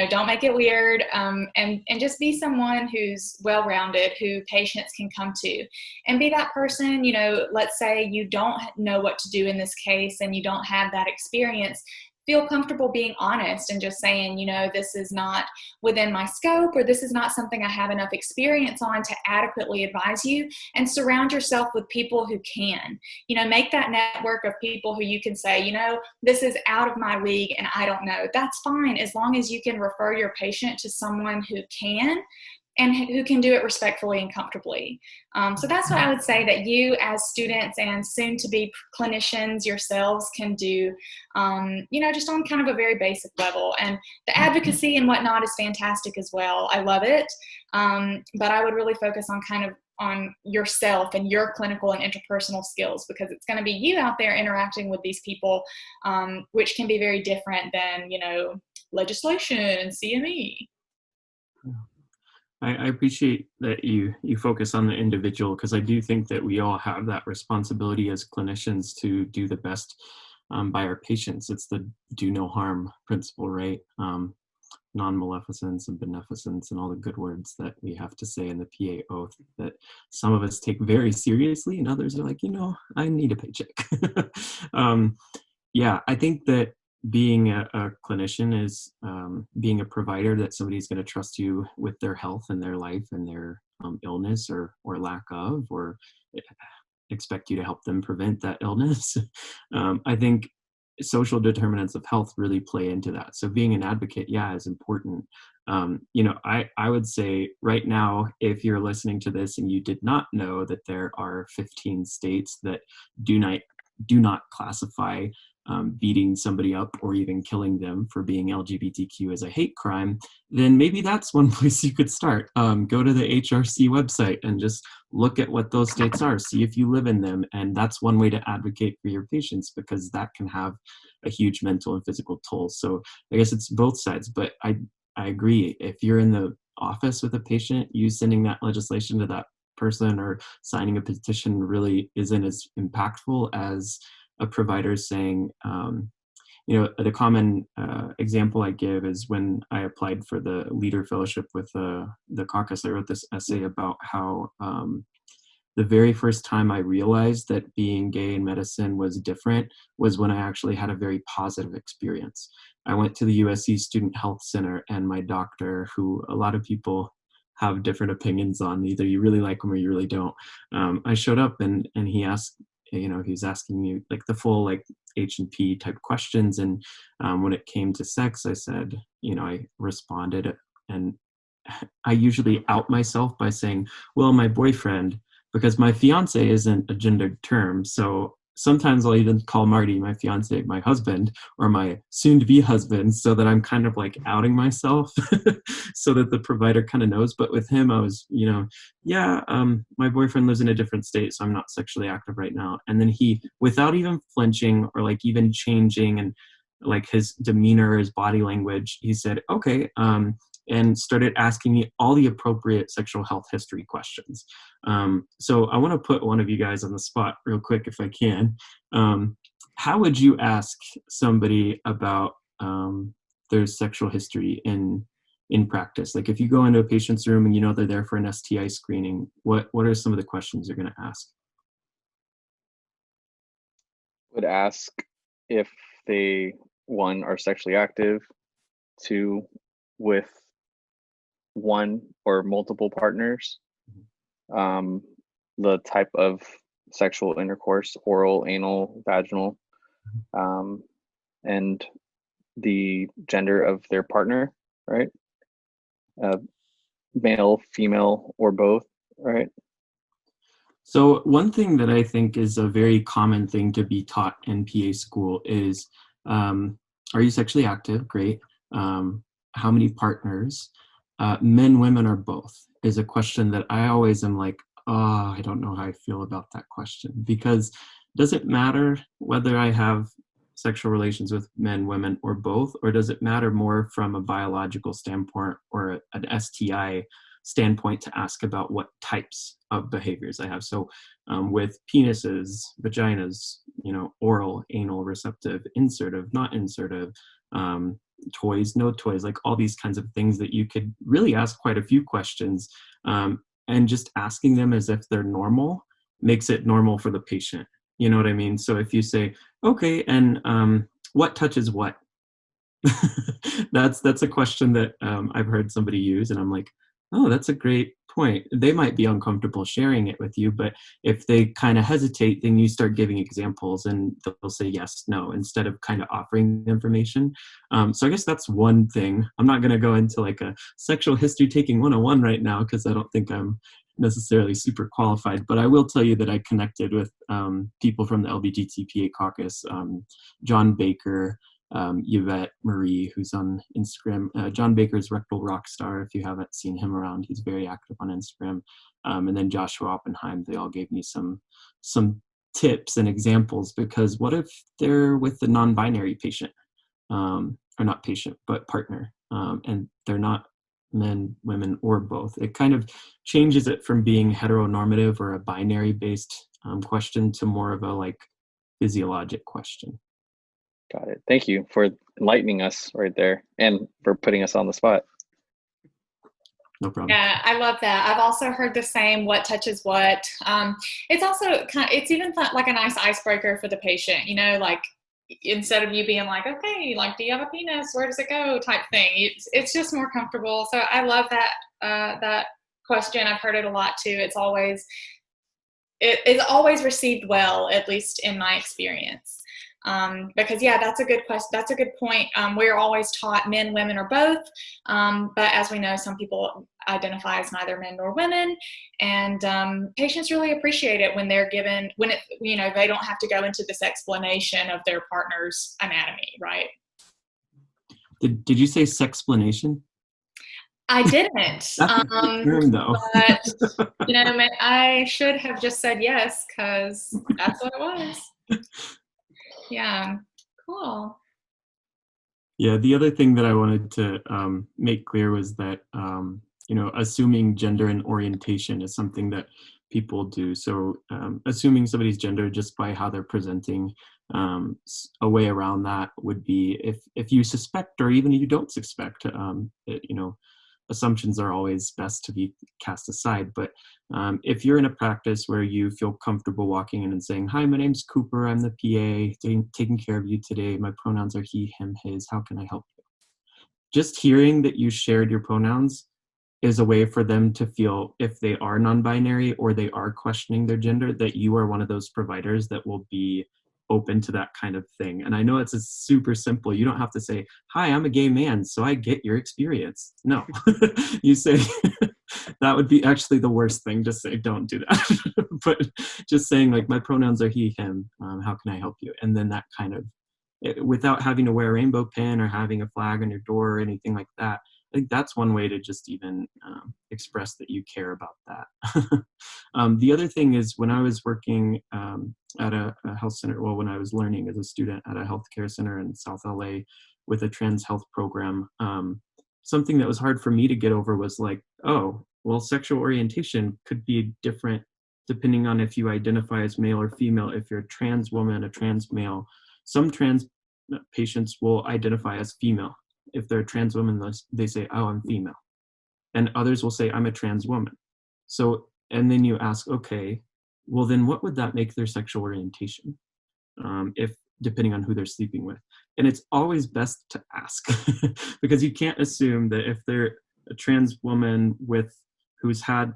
don't make it weird, and just be someone who's well-rounded, who patients can come to. And be that person, let's say you don't know what to do in this case and you don't have that experience. Feel comfortable being honest and just saying, this is not within my scope, or this is not something I have enough experience on to adequately advise you, and surround yourself with people who can, make that network of people who you can say, this is out of my league and I don't know. That's fine, as long as you can refer your patient to someone who can, and who can do it respectfully and comfortably. So that's what I would say that you as students and soon to be clinicians yourselves can do, just on kind of a very basic level. And the advocacy and whatnot is fantastic as well. I love it. But I would really focus on yourself and your clinical and interpersonal skills, because it's going to be you out there interacting with these people, which can be very different than, legislation and CME. I appreciate that you focus on the individual, because I do think that we all have that responsibility as clinicians to do the best by our patients. It's the do no harm principle, right? Non-maleficence and beneficence and all the good words that we have to say in the PA oath that some of us take very seriously and others are like, I need a paycheck. I think that being a clinician is being a provider, that somebody's going to trust you with their health and their life and their illness or lack of, or expect you to help them prevent that illness. I think social determinants of health really play into that. So being an advocate, is important. I would say right now, if you're listening to this and you did not know that there are 15 states that do not classify beating somebody up or even killing them for being LGBTQ as a hate crime, then maybe that's one place you could start. Go to the HRC website and just look at what those states are, see if you live in them. And that's one way to advocate for your patients, because that can have a huge mental and physical toll. So I guess it's both sides, but I agree. If you're in the office with a patient, you sending that legislation to that person or signing a petition really isn't as impactful as a provider saying, the common example I give is when I applied for the leader fellowship with the caucus. I wrote this essay about how the very first time I realized that being gay in medicine was different was when I actually had a very positive experience. I went to the USC Student Health Center, and my doctor, who a lot of people have different opinions on, either you really like them or you really don't. I showed up and he asked, he was asking me like the full like H&P type questions. And when it came to sex, I said, I responded, and I usually out myself by saying, well, my boyfriend, because my fiance isn't a gendered term. So sometimes I'll even call Marty, my fiance, my husband, or my soon-to-be husband, so that I'm kind of like outing myself so that the provider kind of knows. But with him, I was, my boyfriend lives in a different state, so I'm not sexually active right now. And then he, without even flinching or like even changing and like his demeanor, his body language, he said, okay, and started asking me all the appropriate sexual health history questions. So I want to put one of you guys on the spot real quick if I can. How would you ask somebody about their sexual history in practice? Like if you go into a patient's room and they're there for an STI screening, what are some of the questions you're going to ask? Would ask if they, one, are sexually active, two, with one or multiple partners, the type of sexual intercourse, oral, anal, vaginal, and the gender of their partner, right? Male, female, or both, right? So one thing that I think is a very common thing to be taught in PA school is, are you sexually active? Great. How many partners? Men, women, or both is a question that I always am like, oh, I don't know how I feel about that question, because does it matter whether I have sexual relations with men, women, or both, or does it matter more from a biological standpoint or an STI standpoint to ask about what types of behaviors I have? So with penises, vaginas, oral, anal, receptive, insertive, not insertive, toys, no toys, like all these kinds of things that you could really ask quite a few questions, and just asking them as if they're normal makes it normal for the patient. You know what I mean? So if you say, okay, and what touches what? That's a question that I've heard somebody use, and I'm like, oh, that's a great point. They might be uncomfortable sharing it with you, but if they kind of hesitate, then you start giving examples and they'll say yes, no, instead of kind of offering information. So I guess that's one thing. I'm not going to go into like a sexual history taking 101 right now, because I don't think I'm necessarily super qualified, but I will tell you that I connected with people from the LGBTPA caucus, John Baker, Yvette Marie, who's on Instagram. John Baker's Rectal Rockstar, if you haven't seen him around, he's very active on Instagram. And then Joshua Oppenheim, they all gave me some tips and examples, because what if they're with the non-binary patient, or not patient, but partner, and they're not men, women, or both? It kind of changes it from being heteronormative or a binary based question to more of a like physiologic question. Got it. Thank you for enlightening us right there and for putting us on the spot. No problem. Yeah, I love that. I've also heard the same, what touches what. It's also it's even like a nice icebreaker for the patient, like instead of you being like, okay, like, do you have a penis? Where does it go? Type thing. It's just more comfortable. So I love that question. I've heard it a lot too. It's always received well, at least in my experience. Because that's a good question. That's a good point. We're always taught men, women, or both. But as we know, some people identify as neither men nor women, and patients really appreciate it when they're given, they don't have to go into this explanation of their partner's anatomy, right? Did you say sexplanation? I didn't. That's a good term, though. But I should have just said yes, because that's what it was. Yeah, Cool. Yeah, the other thing that I wanted to make clear was that, assuming gender and orientation is something that people do. So assuming somebody's gender just by how they're presenting, a way around that would be if you suspect or even if you don't suspect, assumptions are always best to be cast aside. But if you're in a practice where you feel comfortable walking in and saying, "Hi, my name's Cooper, I'm the PA, taking care of you today. My pronouns are he, him, his. How can I help you?" Just hearing that you shared your pronouns is a way for them to feel, if they are non-binary or they are questioning their gender, that you are one of those providers that will be open to that kind of thing. And I know it's a super simple. You don't have to say, "Hi, I'm a gay man, so I get your experience." No, you say, that would be actually the worst thing to say. Don't do that. But just saying, like, "My pronouns are he, him. How can I help you?" And then that kind of, without having to wear a rainbow pin or having a flag on your door or anything like that. I think that's one way to just even express that you care about that. The other thing is, when I was working at a health center, well, when I was learning as a student at a healthcare center in South LA with a trans health program, something that was hard for me to get over was like, oh, well, sexual orientation could be different depending on if you identify as male or female. If you're a trans woman, a trans male, some trans patients will identify as female. If they're a trans woman, they say, "Oh, I'm female." And others will say, "I'm a trans woman." So, and then you ask, okay, well, then what would that make their sexual orientation? If depending on who they're sleeping with. And it's always best to ask because you can't assume that if they're a trans woman who's had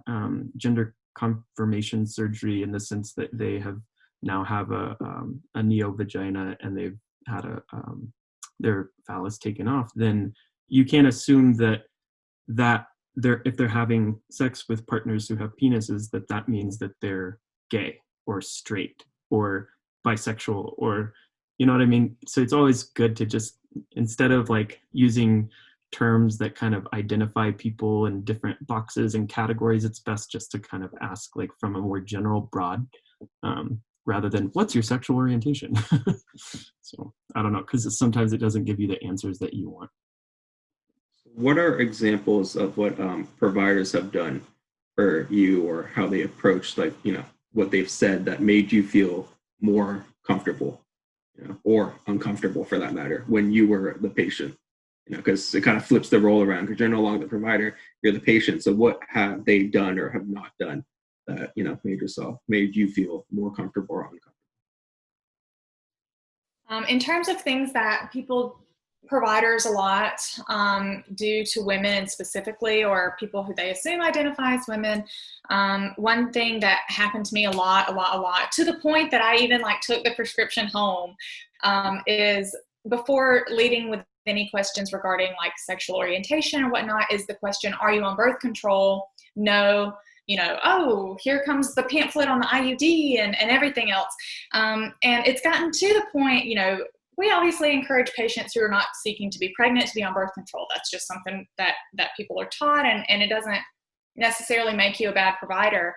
gender confirmation surgery, in the sense that they now have a neo vagina and they've had their phallus taken off, then you can't assume that if they're having sex with partners who have penises, that means that they're gay or straight or bisexual, or, you know what I mean? So it's always good to just, instead of like using terms that kind of identify people in different boxes and categories, it's best just to kind of ask, like, from a more general, broad, rather than, "What's your sexual orientation?" So I don't know, because sometimes it doesn't give you the answers that you want. What are examples of what providers have done for you, or how they approached, like, what they've said that made you feel more comfortable, or uncomfortable for that matter, when you were the patient? Because it kind of flips the role around, because you're no longer the provider, you're the patient. So what have they done or have not done that, made you feel more comfortable or uncomfortable? In terms of things that providers a lot do to women specifically, or people who they assume identify as women, one thing that happened to me a lot, to the point that I even took the prescription home, is, before leading with any questions regarding sexual orientation or whatnot, is the question, "Are you on birth control?" No. "Oh, here comes the pamphlet on the IUD and everything else." And it's gotten to the point, we obviously encourage patients who are not seeking to be pregnant to be on birth control. That's just something that people are taught, and it doesn't necessarily make you a bad provider.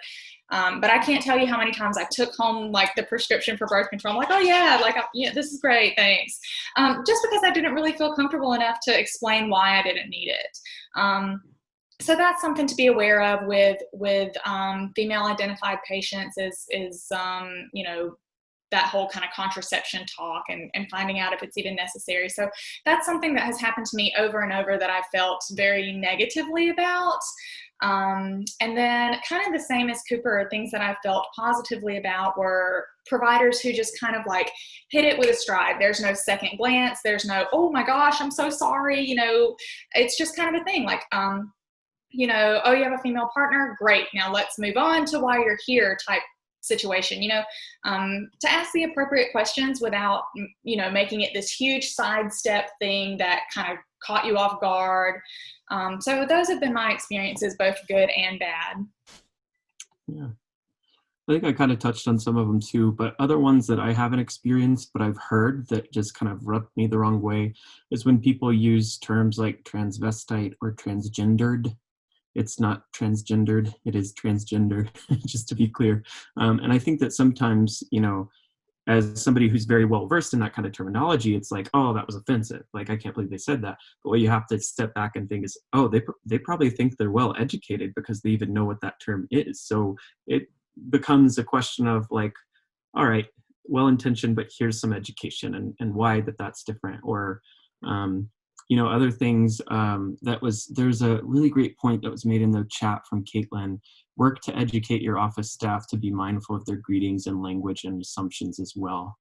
But I can't tell you how many times I took home the prescription for birth control. I'm like, "Oh yeah, yeah, this is great, thanks." Just because I didn't really feel comfortable enough to explain why I didn't need it. So that's something to be aware of with female identified patients is that whole kind of contraception talk and finding out if it's even necessary. So that's something that has happened to me over and over that I felt very negatively about. And then kind of the same as Cooper, things that I felt positively about were providers who just kind of hit it with a stride. There's no second glance. There's no, "Oh my gosh, I'm so sorry." It's just kind of a thing "Oh, you have a female partner? Great. Now let's move on to why you're here" type situation, to ask the appropriate questions without, making it this huge sidestep thing that kind of caught you off guard. So those have been my experiences, both good and bad. Yeah. I think I kind of touched on some of them too, but other ones that I haven't experienced, but I've heard that just kind of rubbed me the wrong way, is when people use terms like transvestite or transgendered. It's not transgendered, it is transgender, just to be clear. And I think that sometimes, as somebody who's very well versed in that kind of terminology, it's like, oh, that was offensive. Like, I can't believe they said that. But what you have to step back and think is, oh, they probably think they're well educated because they even know what that term is. So it becomes a question of like, all right, well intentioned, but here's some education and why that's different. Or other things. There's a really great point that was made in the chat from Caitlin. Work to educate your office staff to be mindful of their greetings and language and assumptions as well.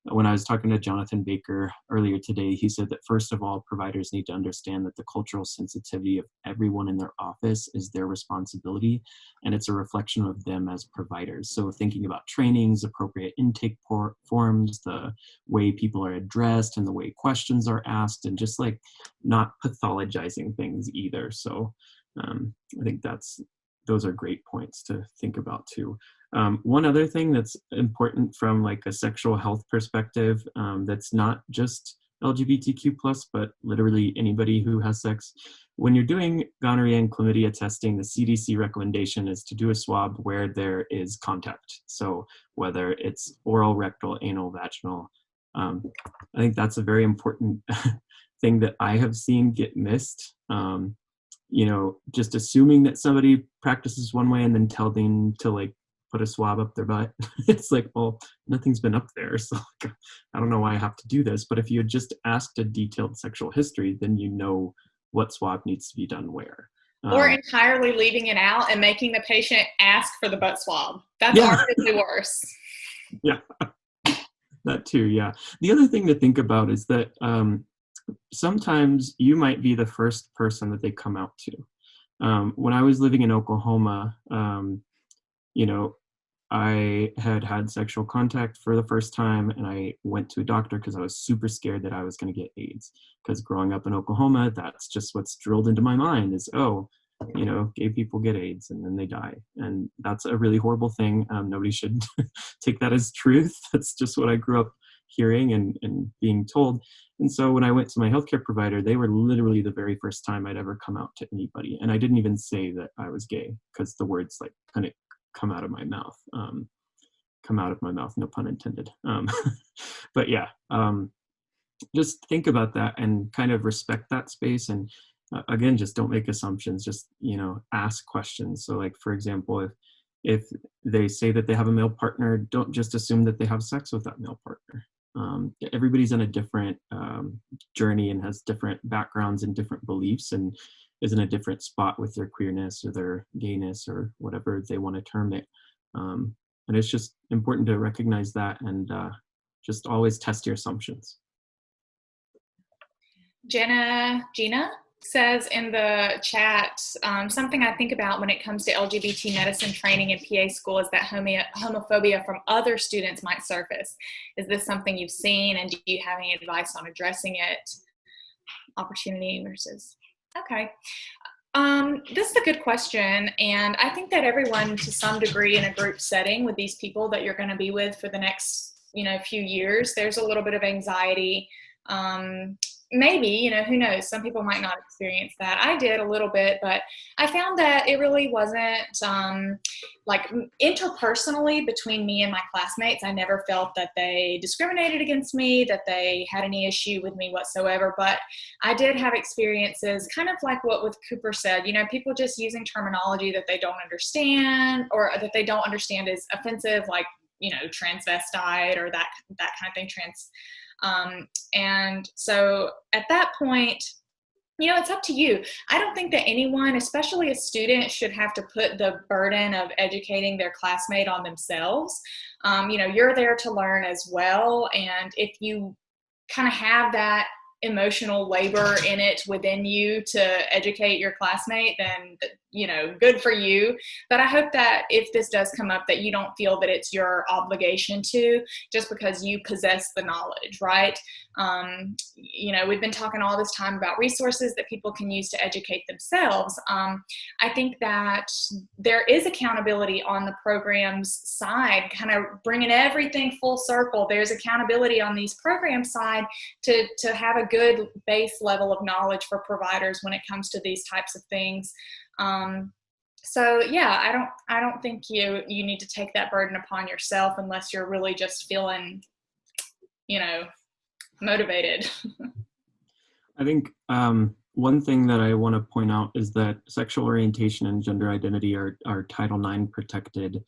When I was talking to Jonathan Baker earlier today, he said that first of all, providers need to understand that the cultural sensitivity of everyone in their office is their responsibility, and it's a reflection of them as providers. So thinking about trainings, appropriate intake forms, the way people are addressed and the way questions are asked, and just like not pathologizing things either. So I think those are great points to think about too. One other thing that's important from like a sexual health perspective, that's not just LGBTQ plus, but literally anybody who has sex. When you're doing gonorrhea and chlamydia testing, the CDC recommendation is to do a swab where there is contact. So whether it's oral, rectal, anal, vaginal, I think that's a very important thing that I have seen get missed. Just assuming that somebody practices one way and then tell them to like put a swab up their butt. It's like, well, nothing's been up there, so like, I don't know why I have to do this. But if you had just asked a detailed sexual history, then you know what swab needs to be done where. Or entirely leaving it out and making the patient ask for the butt swab. That's arguably worse. Yeah, that too, yeah. The other thing to think about is that sometimes you might be the first person that they come out to. When I was living in Oklahoma, I had sexual contact for the first time, and I went to a doctor because I was super scared that I was going to get AIDS. Because growing up in Oklahoma, that's just what's drilled into my mind is, gay people get AIDS and then they die. And that's a really horrible thing. Nobody should take that as truth. That's just what I grew up hearing and being told. And so when I went to my healthcare provider, they were literally the very first time I'd ever come out to anybody. And I didn't even say that I was gay because the words like kind of come out of my mouth, no pun intended. But yeah, just think about that and kind of respect that space. And again, just don't make assumptions, just, ask questions. So like, for example, if they say that they have a male partner, don't just assume that they have sex with that male partner. Everybody's on a different journey and has different backgrounds and different beliefs and is in a different spot with their queerness or their gayness or whatever they want to term it. And it's just important to recognize that and just always test your assumptions. Gina says in the chat, something I think about when it comes to LGBT medicine training in PA school is that homophobia from other students might surface. Is this something you've seen, and do you have any advice on addressing it? Opportunity versus... Okay. This is a good question. And I think that everyone to some degree in a group setting with these people that you're going to be with for the next, few years, there's a little bit of anxiety. Maybe, who knows? Some people might not experience that. I did a little bit, but I found that it really wasn't like interpersonally between me and my classmates. I never felt that they discriminated against me, that they had any issue with me whatsoever. But I did have experiences kind of like what Cooper said, people just using terminology that they don't understand or that they don't understand is offensive, like, transvestite or that kind of thing, and so at that point, it's up to you. I don't think that anyone, especially a student, should have to put the burden of educating their classmate on themselves. You're there to learn as well. And if you kind of have that emotional labor in it within you to educate your classmate, then, good for you. But I hope that if this does come up, that you don't feel that it's your obligation to, just because you possess the knowledge, right? We've been talking all this time about resources that people can use to educate themselves. I think that there is accountability on the program's side, kind of bringing everything full circle. There's accountability on these programs side to have a good base level of knowledge for providers when it comes to these types of things. So yeah, I don't think you need to take that burden upon yourself unless you're really just feeling, you know, motivated. I think one thing that I want to point out is that sexual orientation and gender identity are Title IX protected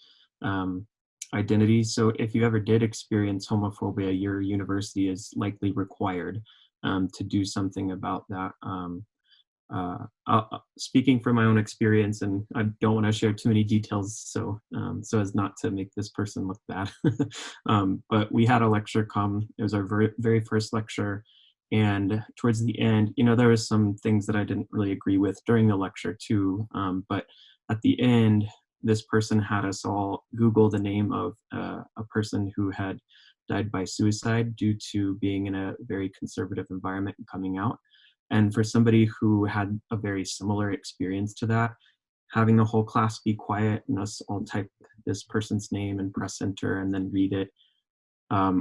identities. So if you ever did experience homophobia, your university is likely required to do something about that. Speaking from my own experience, and I don't want to share too many details so as not to make this person look bad, but we had a lecture come. It was our very first lecture, and towards the end, there was some things that I didn't really agree with during the lecture too, but at the end, this person had us all Google the name of a person who had died by suicide due to being in a very conservative environment and coming out. And for somebody who had a very similar experience to that, having the whole class be quiet and us all type this person's name and press enter and then read it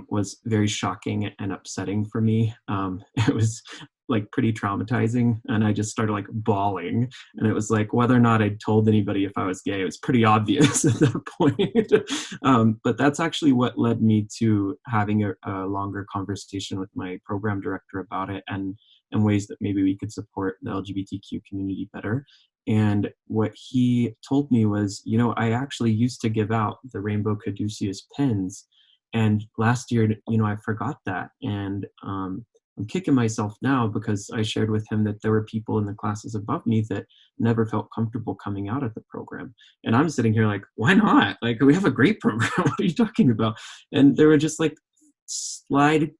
was very shocking and upsetting for me. It was like pretty traumatizing, and I just started like bawling. And it was like whether or not I'd told anybody if I was gay, it was pretty obvious at that point. But that's actually what led me to having a longer conversation with my program director about it and ways that maybe we could support the LGBTQ community better. And what he told me was, I actually used to give out the Rainbow Caduceus pens. And last year, I forgot that. And I'm kicking myself now because I shared with him that there were people in the classes above me that never felt comfortable coming out of the program. And I'm sitting here like, why not? Like, we have a great program. What are you talking about? And there were just like slide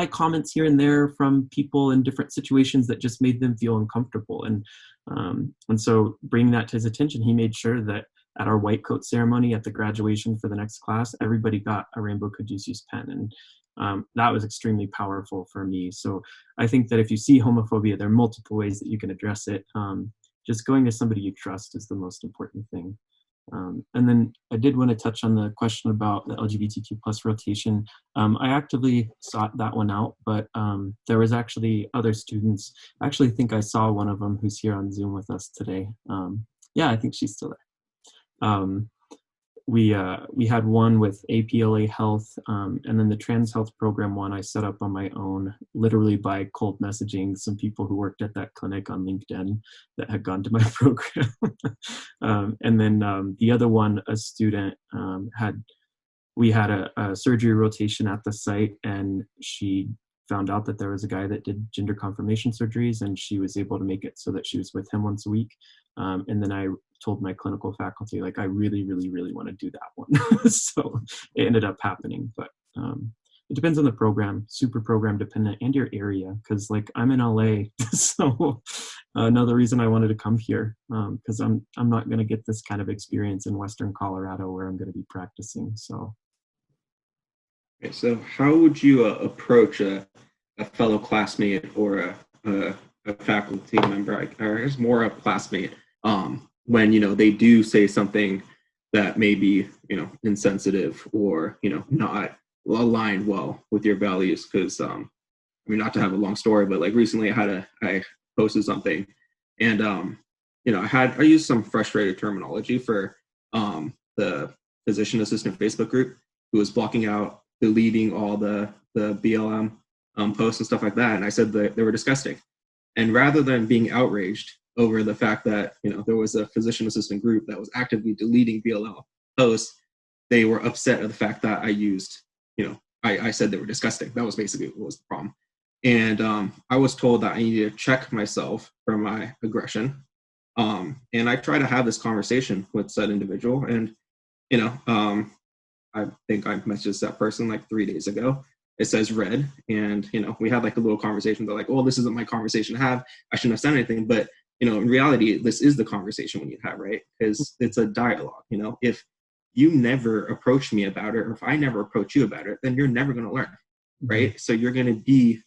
comments here and there from people in different situations that just made them feel uncomfortable. And so bringing that to his attention, he made sure that at our white coat ceremony at the graduation for the next class, everybody got a Rainbow Caduceus pen. And that was extremely powerful for me. So I think that if you see homophobia, there are multiple ways that you can address it. Just going to somebody you trust is the most important thing. And then I did want to touch on the question about the LGBTQ plus rotation. I actively sought that one out, but there was actually other students. I actually think I saw one of them who's here on Zoom with us today. Yeah, I think she's still there. We had one with APLA Health, and then the Trans Health Program one I set up on my own, literally by cold messaging some people who worked at that clinic on LinkedIn that had gone to my program. And then the other one, a student we had a surgery rotation at the site, and she found out that there was a guy that did gender confirmation surgeries, and she was able to make it so that she was with him once a week. And then I told my clinical faculty, like, I really, really, really want to do that one. So it ended up happening, but it depends on the program, super program dependent, and your area. Cause like I'm in LA, so another reason I wanted to come here, cause I'm not going to get this kind of experience in Western Colorado where I'm going to be practicing. So. Okay, so how would you approach a fellow classmate or a faculty member, or is more a classmate, when they do say something that may be insensitive or not aligned well with your values? Because not to have a long story, but like recently I posted something, and I used some frustrated terminology for the physician assistant Facebook group who was blocking out, deleting all the BLM posts and stuff like that, and I said that they were disgusting. And rather than being outraged over the fact that there was a physician assistant group that was actively deleting BLM posts, they were upset at the fact that I used, I said they were disgusting. That was basically what was the problem. And I was told that I needed to check myself for my aggression. And I tried to have this conversation with said individual, and I think I messaged that person like 3 days ago. It says read, and we had like a little conversation. They're like, "Oh, this isn't my conversation to have. I shouldn't have said anything." But in reality, this is the conversation we need to have, right? Because it's a dialogue. If you never approach me about it, or if I never approach you about it, then you're never going to learn, right? Mm-hmm. So you're going to be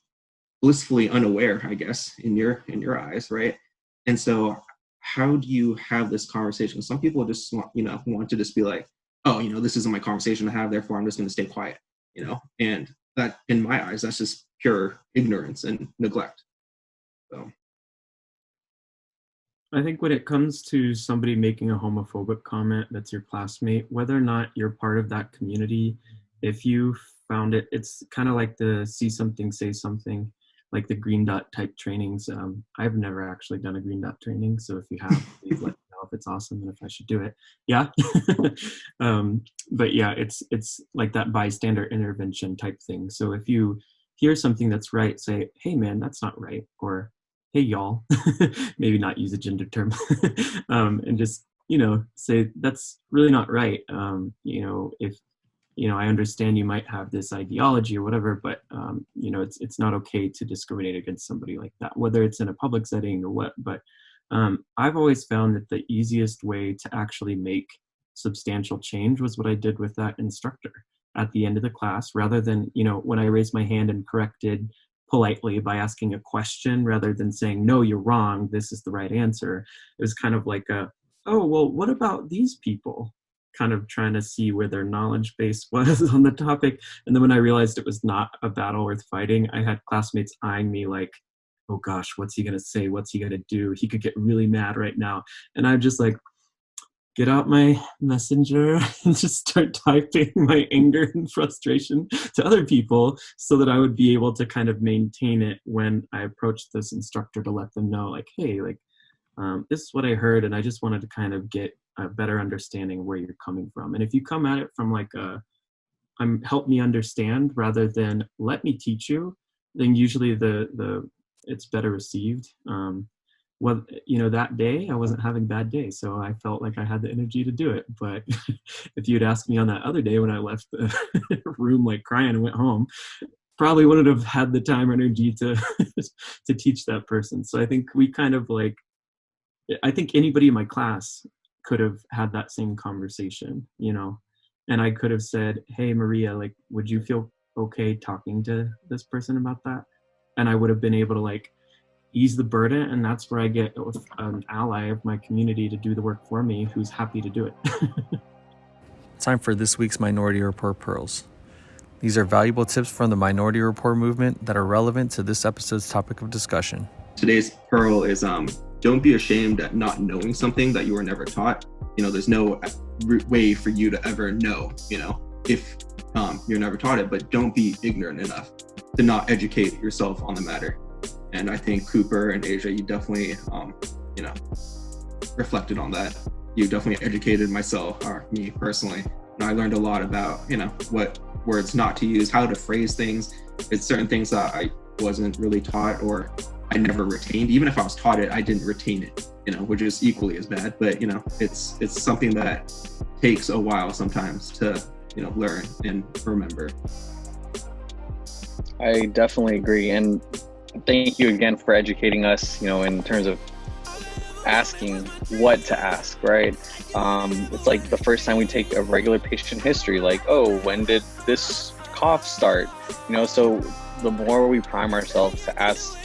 blissfully unaware, I guess, in your eyes, right? And so, how do you have this conversation? Some people just want to just be like, "Oh, this isn't my conversation to have. Therefore, I'm just going to stay quiet." And that, in my eyes, that's just pure ignorance and neglect. So. I think when it comes to somebody making a homophobic comment that's your classmate, whether or not you're part of that community, if you found it, it's kind of like the see something, say something, like the green dot type trainings. I've never actually done a green dot training, so if you have, please let me know if it's awesome and if I should do it. Yeah. But yeah, it's like that bystander intervention type thing. So if you hear something that's right, say, hey man, that's not right, or hey y'all, maybe not use a gender term, and just, say that's really not right. If, I understand you might have this ideology or whatever, but it's not okay to discriminate against somebody like that, whether it's in a public setting or what. But I've always found that the easiest way to actually make substantial change was what I did with that instructor at the end of the class, rather than, when I raised my hand and corrected politely by asking a question rather than saying, no, you're wrong, this is the right answer. It was kind of like oh, well, what about these people? Kind of trying to see where their knowledge base was on the topic. And then when I realized it was not a battle worth fighting, I had classmates eyeing me like, oh gosh, what's he gonna say? What's he gonna do? He could get really mad right now. And I'm just like, get out my messenger and just start typing my anger and frustration to other people so that I would be able to kind of maintain it when I approached this instructor, to let them know like, hey, like, this is what I heard, and I just wanted to kind of get a better understanding of where you're coming from. And if you come at it from like help me understand rather than let me teach you, then usually the it's better received. Well, that day I wasn't having a bad day, so I felt like I had the energy to do it. But if you'd asked me on that other day when I left the room like crying and went home, probably wouldn't have had the time or energy to to teach that person. So I think we kind of like, I think anybody in my class could have had that same conversation, and I could have said, hey, Maria, like, would you feel okay talking to this person about that? And I would have been able to like ease the burden, and that's where I get an ally of my community to do the work for me, who's happy to do it. Time for this week's Minority Report Pearls. These are valuable tips from the Minority Rapport Movement that are relevant to this episode's topic of discussion. Today's pearl is don't be ashamed at not knowing something that you were never taught. There's no way for you to ever know, if you're never taught it, but don't be ignorant enough to not educate yourself on the matter. And I think Cooper and Asia, you definitely, reflected on that. You definitely educated myself, or me personally. And I learned a lot about, what words not to use, how to phrase things. It's certain things that I wasn't really taught, or I never retained. Even if I was taught it, I didn't retain it, which is equally as bad. But, it's something that takes a while sometimes to, learn and remember. I definitely agree. And thank you again for educating us, in terms of asking what to ask, right? It's like the first time we take a regular patient history, like, oh, when did this cough start? So the more we prime ourselves to ask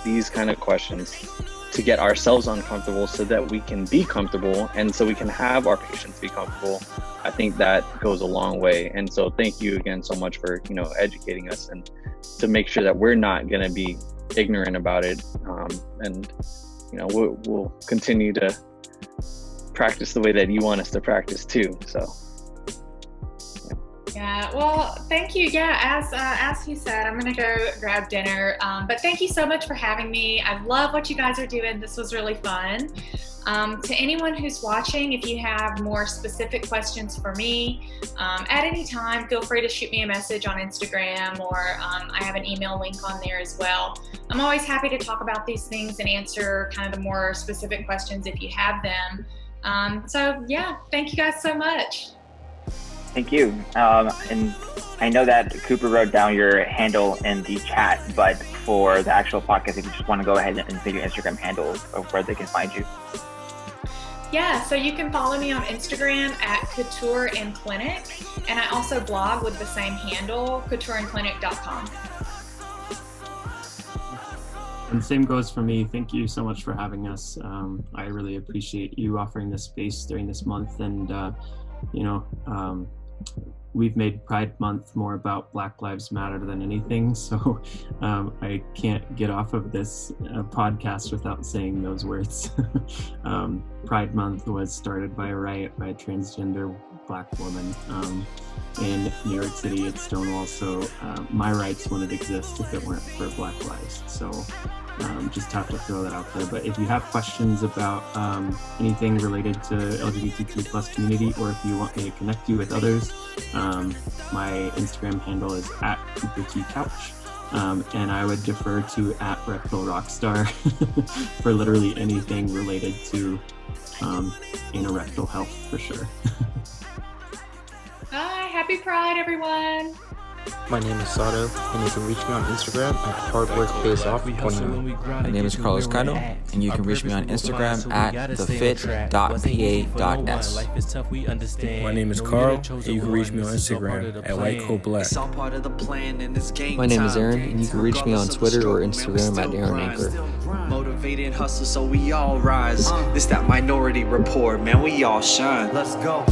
these kind of questions, to get ourselves uncomfortable so that we can be comfortable and so we can have our patients be comfortable, I think that goes a long way. And so thank you again so much for, educating us and to make sure that we're not going to be ignorant about it. And, we'll continue to practice the way that you want us to practice too. So. Yeah, well, thank you. Yeah, as he said, I'm gonna go grab dinner. But thank you so much for having me. I love what you guys are doing. This was really fun. To anyone who's watching, if you have more specific questions for me, at any time, feel free to shoot me a message on Instagram, or I have an email link on there as well. I'm always happy to talk about these things and answer kind of the more specific questions if you have them. So yeah, thank you guys so much. Thank you. And I know that Cooper wrote down your handle in the chat, but for the actual podcast, if you just want to go ahead and say your Instagram handle of where they can find you. Yeah, so you can follow me on Instagram at Couture and Clinic, and I also blog with the same handle, coutureandclinic.com. And the same goes for me. Thank you so much for having us. I really appreciate you offering this space during this month, and we've made Pride Month more about Black Lives Matter than anything. So I can't get off of this podcast without saying those words. Pride Month was started by a riot by a transgender Black woman in New York City at Stonewall. So my rights wouldn't exist if it weren't for Black lives. So just have to throw that out there. But if you have questions about anything related to LGBTQ plus community, or if you want me to connect you with others, my Instagram handle is @CooperTCouch. And I would defer to @RectalRockstar for literally anything related to anorectal health for sure. Hi, happy Pride, everyone. My name is Sato, and you can reach me on Instagram at hardworkpayoff29. My name is Carlos Cano, and you can reach me on Instagram at thefit.pa.s. My name is Carl, and you can reach me on Instagram at whitecoatblack. My name is Aaron, and you can reach me on Twitter or Instagram at Aaron Anchor. Motivated hustle so we all rise. This that Minority Report, man, we all shine. Let's go.